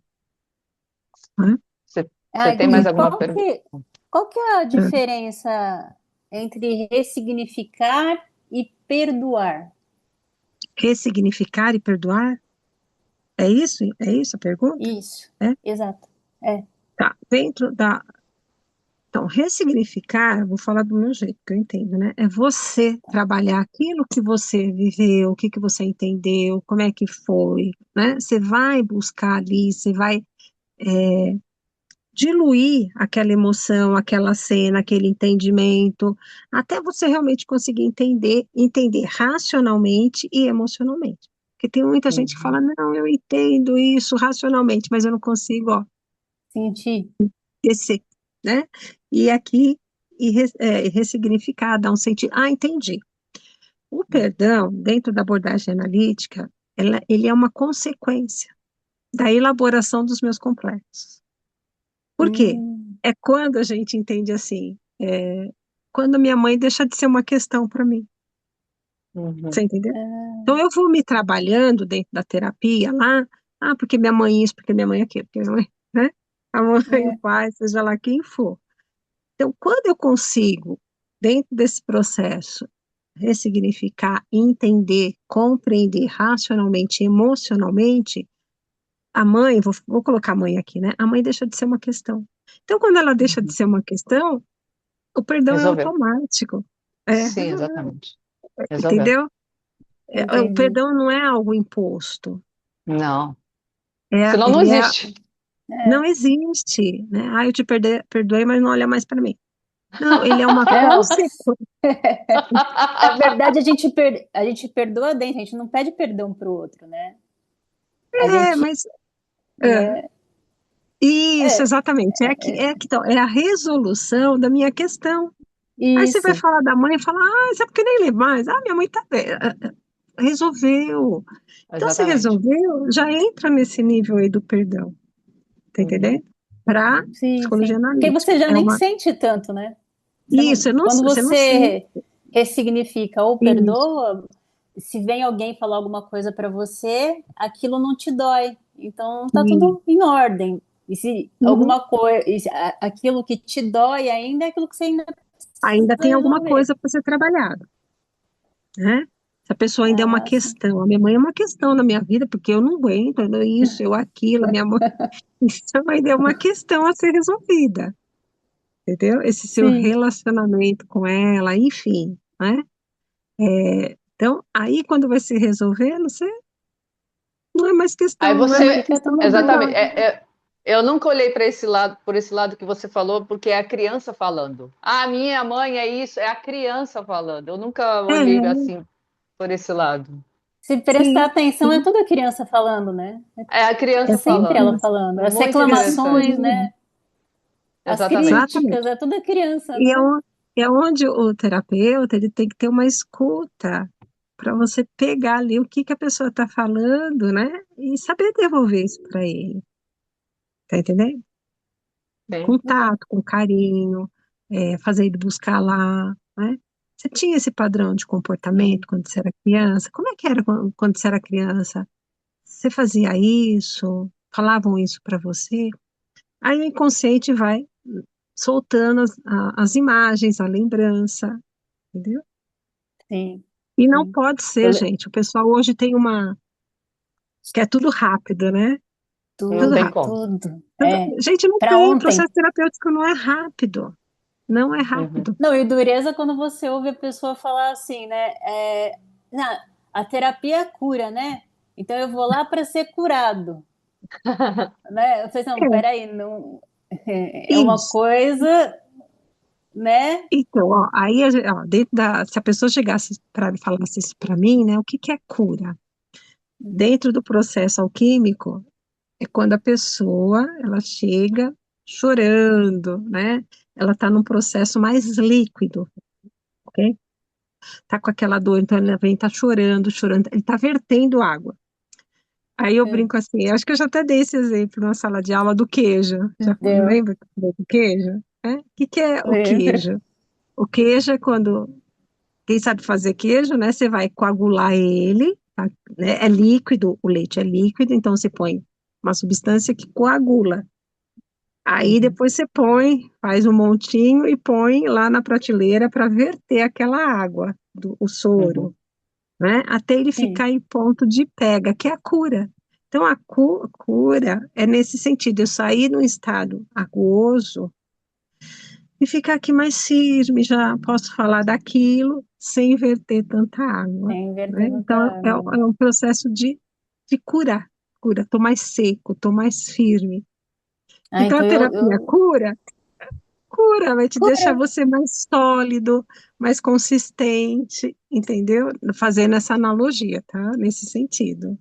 Hã? Você Ai, tem mais e alguma pergunta? qual que é a É. diferença entre ressignificar e perdoar? Ressignificar e perdoar? É isso? É isso a pergunta? Isso, É? exato. É, Tá. Dentro da. Então, ressignificar, vou falar do meu jeito, que eu entendo, né? É você trabalhar aquilo que você viveu, o que que você entendeu, como é que foi, né? Você vai buscar ali, você vai diluir aquela emoção, aquela cena, aquele entendimento, até você realmente conseguir entender racionalmente e emocionalmente. Porque tem muita gente que fala, Uhum. não, eu entendo isso racionalmente, mas eu não consigo, ó, senti. descer, né? E aqui, ressignificar, dar um sentido. Ah, entendi. O perdão, dentro da abordagem analítica, ele é uma consequência da elaboração dos meus complexos. Por quê? Hum, É quando a gente entende assim, quando minha mãe deixa de ser uma questão para mim, você Uhum. entendeu? é, Então eu vou me trabalhando dentro da terapia lá, porque minha mãe isso, porque minha mãe aquilo, porque minha mãe, né? A mãe, o é, pai, seja lá quem for. Então, quando eu consigo, dentro desse processo, ressignificar, entender, compreender racionalmente, emocionalmente, a mãe, vou colocar a mãe aqui, né? A mãe deixa de ser uma questão. Então, quando ela deixa de Uhum. ser uma questão, o perdão é Resolveu. automático. É, Sim, exatamente. Resolveu. entendeu? O entendi. perdão não é algo imposto. Não. É, Senão não ele é, existe. não É. existe, né? Eu te perdoei, mas não olha mais para mim. Não, ele é uma Não, consequência. na verdade a gente perdoa dentro, a gente não pede perdão para o outro, né? A É, gente, mas né? isso, É, exatamente. Então, é a resolução da minha questão. Aí você vai isso, falar da mãe e fala, sabe por que nem lembro mais? Minha mãe tá resolveu. Então, se Exatamente. resolveu, já entra nesse nível aí do perdão, tá Uhum. entendendo? Para sim, psicologia sim. Porque você analítica. já nem sente tanto, né? Você Isso, não, quando você não sente. você ressignifica ou Isso. perdoa, se vem alguém falar alguma coisa para você, aquilo não te dói. Então tá E, tudo em ordem. E se uhum. alguma coisa, aquilo que te dói ainda é aquilo que você ainda precisa Ainda tem alguma resolver. coisa para ser trabalhada, né? Se a pessoa ainda é uma Ah, sim. questão, a minha mãe é uma questão na minha vida, porque eu não aguento, eu isso, eu aquilo, a minha mãe, isso ainda é uma questão a ser resolvida, entendeu? Esse seu Sim. relacionamento com ela, enfim, né? Então, aí quando vai se resolver, você não é mais Aí questão, não é mais você, Fica questão tudo de exatamente, bem. dó. eu nunca olhei para esse lado, por esse lado que você falou, porque é a criança falando. Ah, minha mãe é isso, é a criança falando. Eu nunca olhei É, assim por esse lado. Se prestar sim, atenção, é sim, toda criança falando, né? É a É criança sempre ela falando. falando. As Muito isso reclamações, interessante. mesmo, né? As Exatamente. críticas, exatamente. é toda criança, E né? é onde o terapeuta ele tem que ter uma escuta para você pegar ali o que que a pessoa está falando, né? E saber devolver isso para ele, tá entendendo? Sim. Com tato, com carinho, fazer ele buscar lá, né? Você tinha esse padrão de comportamento Sim. quando você era criança? Como é que era quando você era criança? Você fazia isso? Falavam isso para você? Aí o inconsciente vai soltando as imagens, a lembrança, entendeu? Sim, E não sim. pode Eu, ser, gente. O pessoal hoje tem uma. Quer tudo rápido, né? Não Tudo tem tudo, rápido. como. tudo. É, Gente, não para tem. ontem. Processo terapêutico não é rápido. Não é Uhum. rápido. Não, e dureza quando você ouve a pessoa falar assim, né? "Não, a terapia cura, né? Então eu vou lá para ser curado, né?" Eu falei, não, É, peraí, não, é uma isso. coisa, né? Então, ó, aí, se a pessoa chegasse para e falasse isso para mim, né, o que que é cura? Dentro do processo alquímico, é quando a pessoa, ela chega chorando, né? Ela está num processo mais líquido, ok? Tá com aquela dor, então ela vem, tá chorando, chorando, ele tá vertendo água. Aí eu É, brinco assim, acho que eu já até dei esse exemplo na sala de aula do queijo. Já deu, lembra do queijo? O que que é o lembro. queijo? O queijo é quando, quem sabe fazer queijo, né? Você vai coagular ele, tá? Né? É líquido, o leite é líquido, então você põe uma substância que coagula. Aí Uhum. depois você põe, faz um montinho e põe lá na prateleira para verter aquela água, o Uhum. soro, né? Até ele Sim, ficar em ponto de pega, que é a cura. Então, a cura é nesse sentido, eu sair num estado aguoso e ficar aqui mais firme, já posso falar daquilo sem verter tanta água, sem né? inverter tanta Então, é, água. é um processo de curar, cura, tô mais seco, tô mais firme. Ah, Então, a então terapia cura, vai te deixar cura. você mais sólido, mais consistente, entendeu? Fazendo essa analogia, tá? Nesse sentido,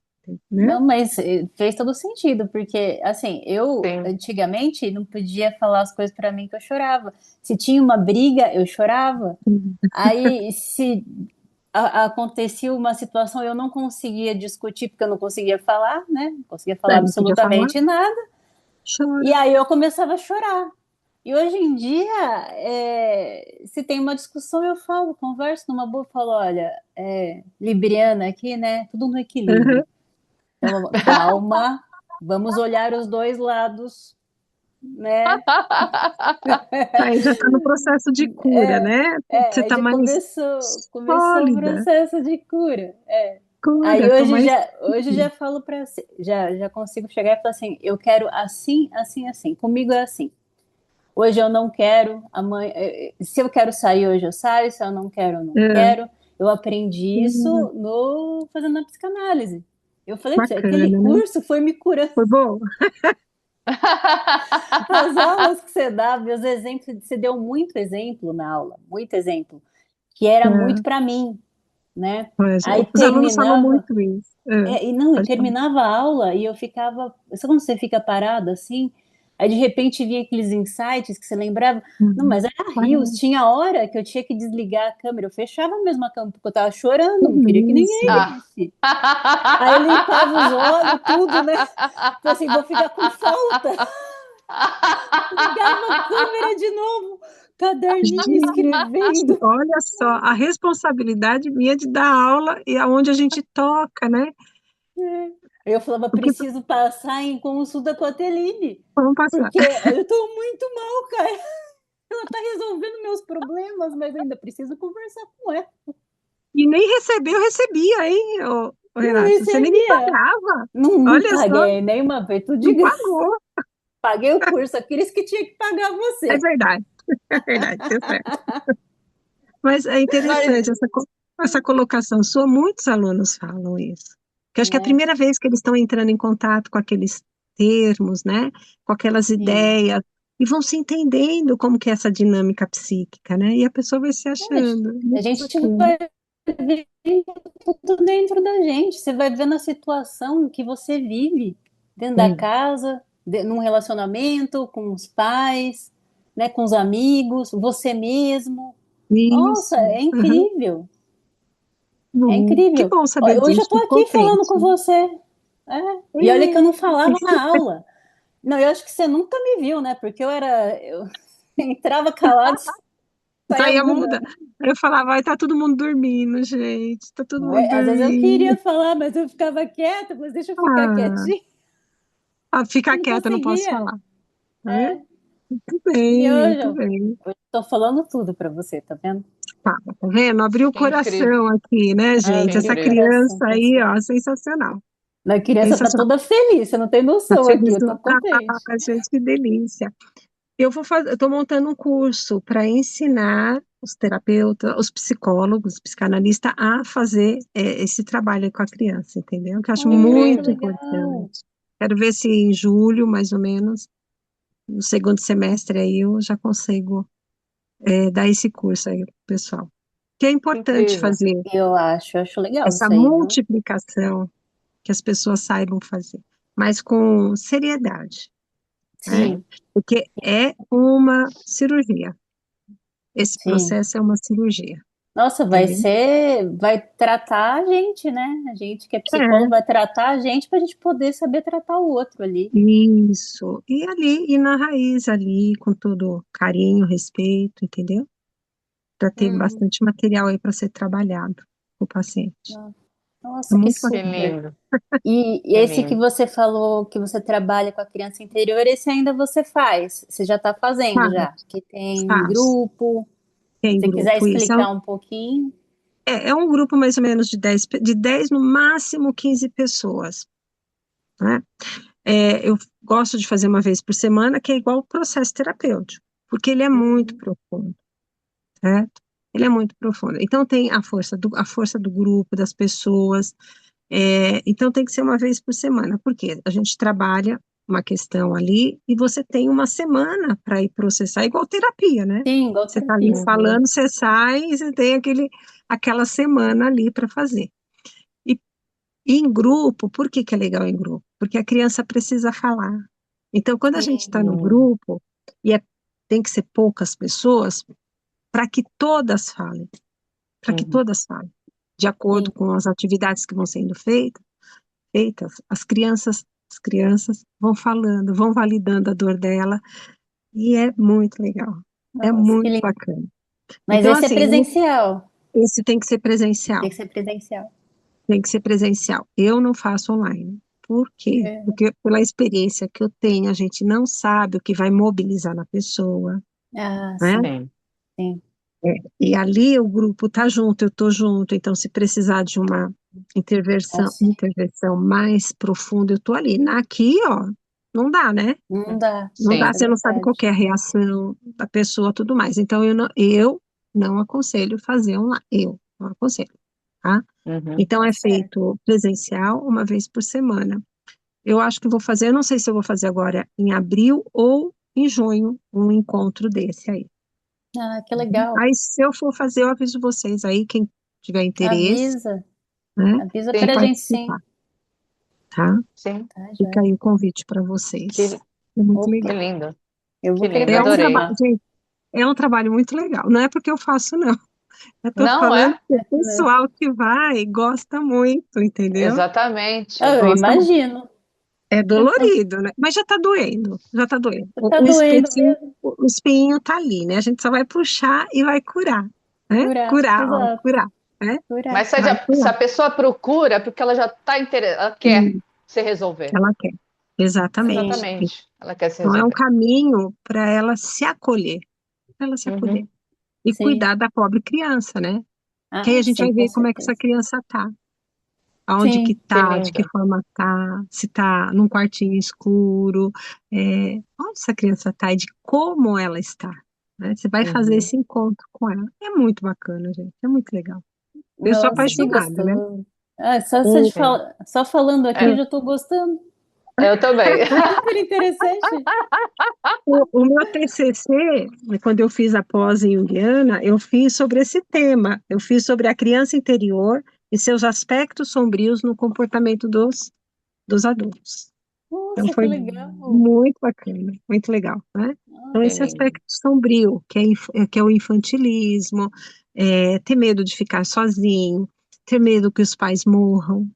Não, entendeu? mas fez todo sentido, porque assim, eu Sim. antigamente não podia falar as coisas para mim que eu chorava. Se tinha uma briga, eu chorava. Aí, se acontecia uma situação, eu não conseguia discutir, porque eu não conseguia falar, né? Não conseguia falar Não podia falar, absolutamente nada. E chora. aí eu começava a chorar. E hoje em dia, se tem uma discussão, eu falo, converso numa boa, falo, olha, libriana aqui, né? Tudo no Uhum. equilíbrio. Então, calma, vamos olhar os dois lados, né? Aí já está no processo de cura, né? Você Aí está já mais começou o sólida, processo de cura. Aí cura, estou mais. hoje já falo para já consigo chegar e falar assim, eu quero assim, assim, assim. Comigo é assim. Hoje eu não quero, amanhã, se eu quero sair hoje eu saio, se eu não quero, eu não É, quero. Eu aprendi isso no fazendo a psicanálise. Eu falei para você, aquele bacana, né? curso foi me curando. Foi bom? As aulas que você dava, os exemplos, você deu muito exemplo na aula, muito exemplo, que era muito É, para mim, né? mas Aí os alunos falam terminava, muito isso. É, e não, e pode falar. terminava a aula e eu ficava, sabe quando você fica parado assim? Aí de repente vinha aqueles insights que você lembrava, não, mas Uhum. era rios, Claro. tinha hora que eu tinha que desligar a câmera, eu fechava mesmo a câmera porque eu tava chorando, não queria que Isso. ninguém Ah. visse. Aí eu limpava os olhos, tudo, né? Falei assim, vou ficar com falta. Ligava a câmera de novo, caderninho Gente, escrevendo. olha só, a responsabilidade minha de dar aula e aonde a gente toca, né? Eu falava, Porque preciso passar em consulta com a Teline, vamos passar. porque eu tô muito mal, cara. Ela tá resolvendo meus problemas, mas eu ainda preciso conversar com ela. E nem recebeu, recebia, hein, ô Não Renato? Você nem me recebia. pagava. Não Olha só, paguei nem uma vez, tudo de não graça. pagou. Paguei o curso, aqueles que tinha que pagar É você. verdade, é verdade, tá certo. Mas é Mas, interessante essa colocação sua, muitos alunos falam isso. Que eu acho que é a É, primeira vez que eles estão entrando em contato com aqueles termos, né? Com aquelas sim. ideias, e vão se entendendo como que é essa dinâmica psíquica, né? E a pessoa vai se achando. A Muito gente bacana. vai vendo tudo dentro da gente. Você vai vendo a situação que você vive dentro da É, casa, num relacionamento, com os pais, né, com os amigos, você mesmo. Nossa, isso. é Uhum. incrível. É Bom, que incrível. bom Ó, saber hoje eu disso, tô fico aqui falando contente. com você. E olha que eu não É, falava na aula. Não, eu acho que você nunca me viu, né? Porque eu entrava calado e saía saía muda. muda. Eu falava, vai, tá todo mundo dormindo, gente, tá todo Não mundo é? Às vezes eu queria dormindo. falar, mas eu ficava quieta, mas deixa eu ficar Ah, quietinha. fica Eu não quieta, eu não posso conseguia. falar. Tá vendo? É. Muito E bem, hoje muito eu bem. tô falando tudo para você, tá vendo? Tá vendo? Abriu o que incrível, coração aqui, né, Ah, que gente? Essa meu incrível. coração criança pra aí, você. ó, sensacional. A criança tá Sensacional. toda feliz, você não tem Tá noção aqui, feliz eu tô contente. gente, que delícia. Eu tô montando um curso para ensinar os terapeutas, os psicólogos, os psicanalistas a fazer esse trabalho com a criança, entendeu? Que eu acho Que Olha, que muito incrível. legal. importante. Quero ver se em julho, mais ou menos, no segundo semestre aí, eu já consigo dar esse curso aí pro pessoal. Que é Que importante incrível. fazer Eu acho legal essa isso aí, viu? multiplicação, que as pessoas saibam fazer, mas com seriedade, né? Sim, Porque é uma cirurgia. Esse sim. processo é uma cirurgia, Nossa, entendeu? vai tratar a gente, né? A gente que é psicólogo É, vai tratar a gente para a gente poder saber tratar o outro ali. isso. E ali, e na raiz ali, com todo carinho, respeito, entendeu? Para ter Uhum. bastante material aí para ser trabalhado com o paciente. É Nossa, que muito Que bacana. super. lindo, E que esse que lindo. você falou que você trabalha com a criança interior, esse ainda você faz. Você já está fazendo Faz, já. Que tem faz. grupo. Tem Se você quiser grupo, isso. explicar um pouquinho. É um grupo mais ou menos de dez no máximo 15 pessoas, né? Eu gosto de fazer uma vez por semana, que é igual o processo terapêutico, porque ele é muito Uhum. profundo, certo? Ele é muito profundo. Então tem a força do grupo, das pessoas. Então tem que ser uma vez por semana, porque a gente trabalha uma questão ali e você tem uma semana para ir processar, igual terapia, né? Sim, igual Você está ali terapia. Uhum. falando, você sai e você tem aquela semana ali para fazer. E, e em grupo, por que que é legal em grupo? Porque a criança precisa falar. Então, quando a gente Sim. está no Hum. grupo, e tem que ser poucas pessoas, para que todas falem, para que Uhum. todas falem. de acordo sim. com as atividades que vão sendo feitas, as crianças vão falando, vão validando a dor dela, e é muito legal, é Nossa, que muito lindo. bacana. Mas Então, esse é assim, presencial. esse tem que ser Tem presencial, que ser presencial. tem que ser presencial. Eu não faço online. Por quê? É. Porque pela experiência que eu tenho, a gente não sabe o que vai mobilizar na pessoa, Ah, né? sim, Sim. sim. É, e ali o grupo tá junto, eu tô junto, então se precisar de uma Auxílio. intervenção mais profunda, eu tô ali. Aqui, ó, não dá, né? Não dá. Não dá, Sim. Isso é você não sabe qual verdade. que é a reação da pessoa, tudo mais. Então eu não aconselho fazer online, eu não aconselho, tá? Uhum. Então Tá é certo. feito presencial uma vez por semana. Eu acho que eu vou fazer, eu não sei se eu vou fazer agora em abril ou em junho, um encontro desse aí. Ah, que legal. Aí, se eu for fazer, eu aviso vocês aí, quem tiver interesse, Avisa. né, Avisa de pra Sim, gente, sim. participar, tá? sim. Tá, Fica joia. aí o convite para vocês. Que, É muito Opa, que legal. lindo. eu Que vou querer lindo, É um adorei. trabalho, participar. gente, é um trabalho muito legal. Não é porque eu faço, não. Eu tô Não falando é? que o Né? pessoal que vai gosta muito, entendeu? Exatamente. Ah, eu Gosta muito. imagino. É dolorido, né? Mas já tá doendo, já tá doendo. Tá O doendo espetinho, mesmo. o espinho tá ali, né? A gente só vai puxar e vai curar, né? Curar. Curar, ó, Exato. curar, né? Curar. Mas Vai se curar. a pessoa procura, é porque ela já está ela quer E se resolver. ela quer. Exatamente. Sim. Exatamente. Ela quer se Então, é um resolver. caminho para ela se acolher, para ela se acolher. Uhum. E Sim. cuidar da pobre criança, né? Que aí Ah, a gente sim, vai com ver como é que essa certeza. criança tá. Aonde que Sim. Que tá, de que lindo. forma tá, se tá num quartinho escuro, onde essa criança tá e de como ela está, né? Você vai fazer Uhum. esse encontro com ela. É muito bacana, gente, é muito legal. Eu sou Nossa, que apaixonada, né? gostoso. Ah, só, O, Sim. só falando aqui eu É, já tô gostando. eu também. Super interessante. o meu TCC, quando eu fiz a pós em Junguiana, eu fiz sobre esse tema. Eu fiz sobre a criança interior e seus aspectos sombrios no comportamento dos adultos. Então Nossa, que foi legal. muito bacana, muito legal, né? Então Que Ah, esse lindo. aspecto sombrio, que é o infantilismo, ter medo de ficar sozinho, ter medo que os pais morram.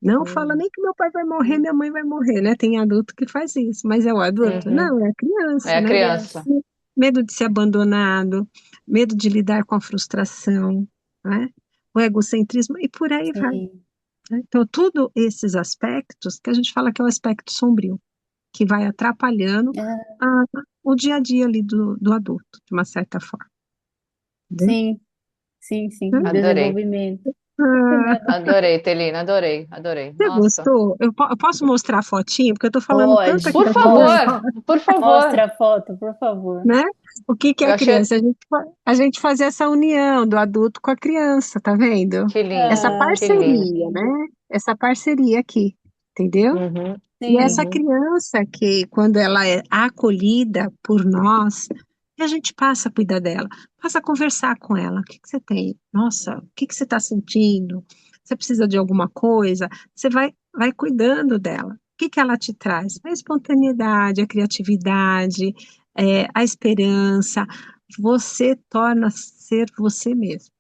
Não fala Uhum. nem que meu pai vai morrer, minha mãe vai morrer, né? Tem adulto que faz isso, mas é o adulto? Uhum. Não, é a É criança, a né? criança. criança. Medo de ser abandonado, medo de lidar com a frustração, né? O egocentrismo e por aí vai, Sim. né? Então, tudo esses aspectos que a gente fala que é o aspecto sombrio que vai atrapalhando Ah, a- o dia a dia ali do adulto, de uma certa forma, entendeu? sim, sim, sim. Né? Adorei. Desenvolvimento. Ah, Adorei, Telina, adorei, adorei. você Nossa. gostou? Eu posso mostrar a fotinha, porque eu estou falando tanto aqui Pode, Por da mostra, criança, favor, por favor. mostra a foto, por favor. né? O que que é Eu a achei criança? A gente faz essa união do adulto com a criança, tá vendo? que Essa lindo, Ah, que que lindo. parceria, né? lindo. Essa parceria aqui, entendeu? Uhum, E essa Sim, uhum. criança que, quando ela é acolhida por nós, a gente passa a cuidar dela, passa a conversar com ela. O que que você tem? Nossa, o que que você está sentindo? Você precisa de alguma coisa? Você vai cuidando dela. O que que ela te traz? A espontaneidade, a criatividade, a esperança. Você torna ser você mesmo,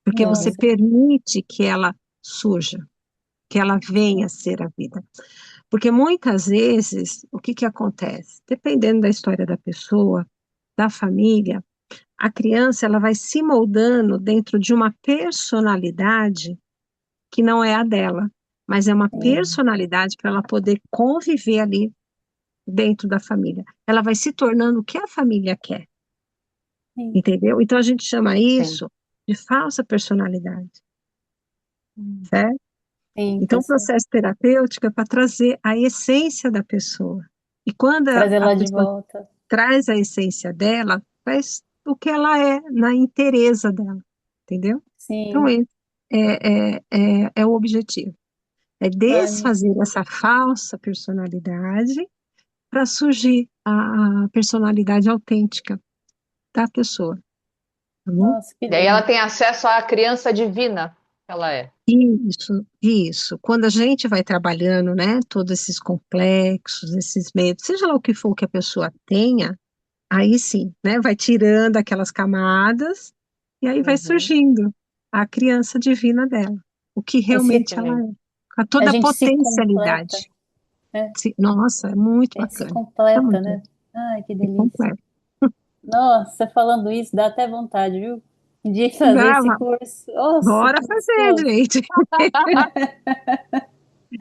porque você nossa, permite que ela surja, que ela venha a ser a vida. Porque muitas vezes, o que que acontece? Dependendo da história da pessoa, da família, a criança ela vai se moldando dentro de uma personalidade que não é a dela, mas é uma sim, personalidade para ela poder conviver ali dentro da família. Ela vai se tornando o que a família quer, sim, entendeu? Então a gente chama Sim. isso de falsa personalidade, certo? sim, Então tá o certo. processo terapêutico é para trazer a essência da pessoa. E quando Trazer a lá de pessoa volta. traz a essência dela, faz o que ela é, na inteireza dela, entendeu? Então, Sim, é o objetivo. É ai, desfazer essa falsa personalidade para surgir a personalidade autêntica da pessoa, tá bom? nossa, que E aí ela lindo. tem acesso à criança divina que ela é. Isso, isso. Quando a gente vai trabalhando, né, todos esses complexos, esses medos, seja lá o que for que a pessoa tenha, aí sim, né, vai tirando aquelas camadas e aí vai Uhum. surgindo. a criança divina dela, o que Esse, realmente ela é, com a toda a gente se completa, potencialidade. né? Nossa, é muito A gente se bacana. É completa, muito né? Ai, que é delícia. completo. Nossa, falando isso, dá até vontade, viu? De fazer esse Dava, curso. Nossa, bora que fazer, gostoso. gente.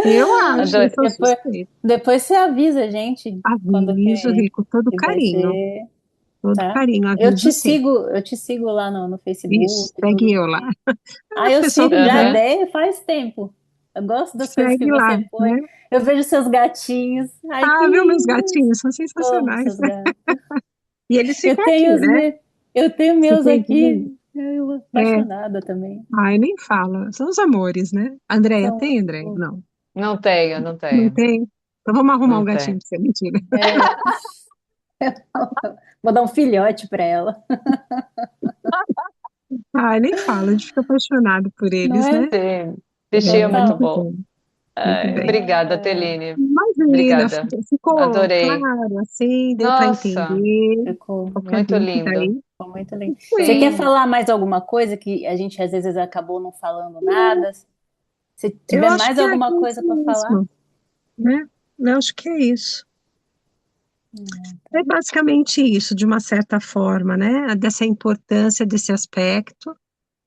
Eu acho, eu Adorei. sou Depois, suspeita. depois você avisa a gente quando Aviso, Rê, com que vai ser, todo tá? carinho, aviso sim. Eu te sigo lá no Isso, Facebook e segue tudo eu lá. mais. Ah, O eu pessoal sigo que já a já Aham. ideia faz tempo. Eu gosto das coisas que segue lá, você põe. né? Eu vejo seus gatinhos. Ai, que Ah, viu, meus lindos. gatinhos são Amo sensacionais. seus gatos. E eles Eu ficam tenho aqui, os né? meus, eu tenho Você meus tem também? aqui. Eu É. apaixonada também. Ai, nem fala. São os amores, né? Andréia, São tem, muito Andréia? fofos. Não. Não tenho, não Não tenho, tem? Então vamos arrumar não um gatinho tenho. pra você. Mentira. É, vou dar um filhote para ela, Ai, nem fala. A gente fica apaixonado por não eles, é? né? Sim, É, bichinho é muito Total. muito bom. bem. Muito Ai, bem. obrigada, É, Teline. Imagina, Obrigada. ficou Adorei. claro, assim, deu para Nossa, entender. ficou, Qualquer muito dúvida lindo. aí. ficou muito lindo. Você quer Sim. falar mais alguma coisa que a gente às vezes acabou não falando Não, nada? Se eu tiver acho mais que é alguma coisa isso para falar? mesmo, né? Eu acho que é isso. É Então, basicamente isso, de uma certa forma, né? Dessa importância desse aspecto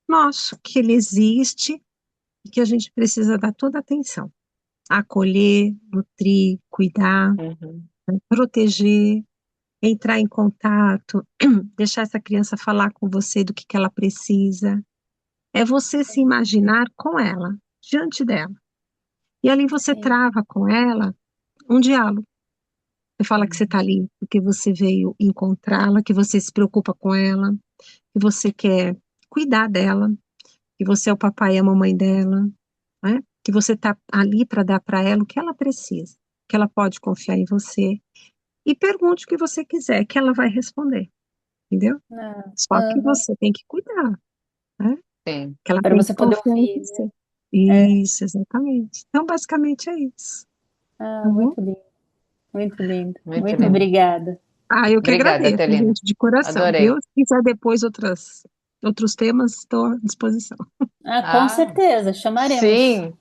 nosso, que ele existe e que a gente precisa dar toda a atenção. Acolher, nutrir, cuidar, Uhum. proteger, entrar em contato, deixar essa criança falar com você do que ela precisa. É você se imaginar com ela, diante dela. E ali você sim. trava com ela um diálogo. Você fala que você está ali porque você veio encontrá-la, que você se preocupa com ela, que você quer cuidar dela, que você é o papai e a mamãe dela, né? Que você está ali para dar para ela o que ela precisa, que ela pode confiar em você. E pergunte o que você quiser, que ela vai responder, entendeu? Só que você tem que cuidar, né? Sim. Que ela Para tem que você poder confiar em ouvir, né? você. É. Isso, exatamente. Então, basicamente é isso, Ah, tá bom? muito lindo, muito lindo. Muito Muito lindo. obrigada. Ah, eu que Obrigada, agradeço, Teline. gente, de coração, viu? Adorei. Se quiser depois outros temas, estou à disposição, Ah, com Ah, certeza, chamaremos. sim,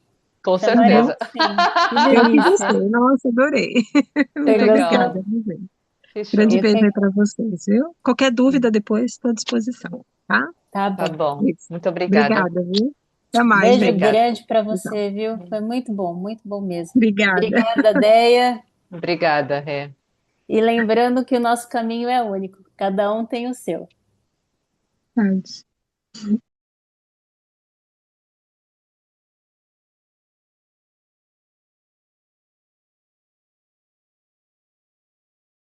com tá bom? certeza. Chamaremos sim. Que Eu que delícia. gostei. Nossa, adorei. Você Muito Legal. obrigada, gostou? viu, gente? Que Grande show. Eu beijo aí que... para vocês, viu? Qualquer dúvida depois, estou à disposição, tá? Tá Tá bom. bom. Isso. Muito obrigada. Obrigada, viu? Até mais, Beijo gente. Obrigada. grande para Legal. você, viu? Foi muito bom mesmo. Obrigada. Obrigada, Deia. Obrigada, Rê. E lembrando que o nosso caminho é único, cada um tem o seu. Tchau.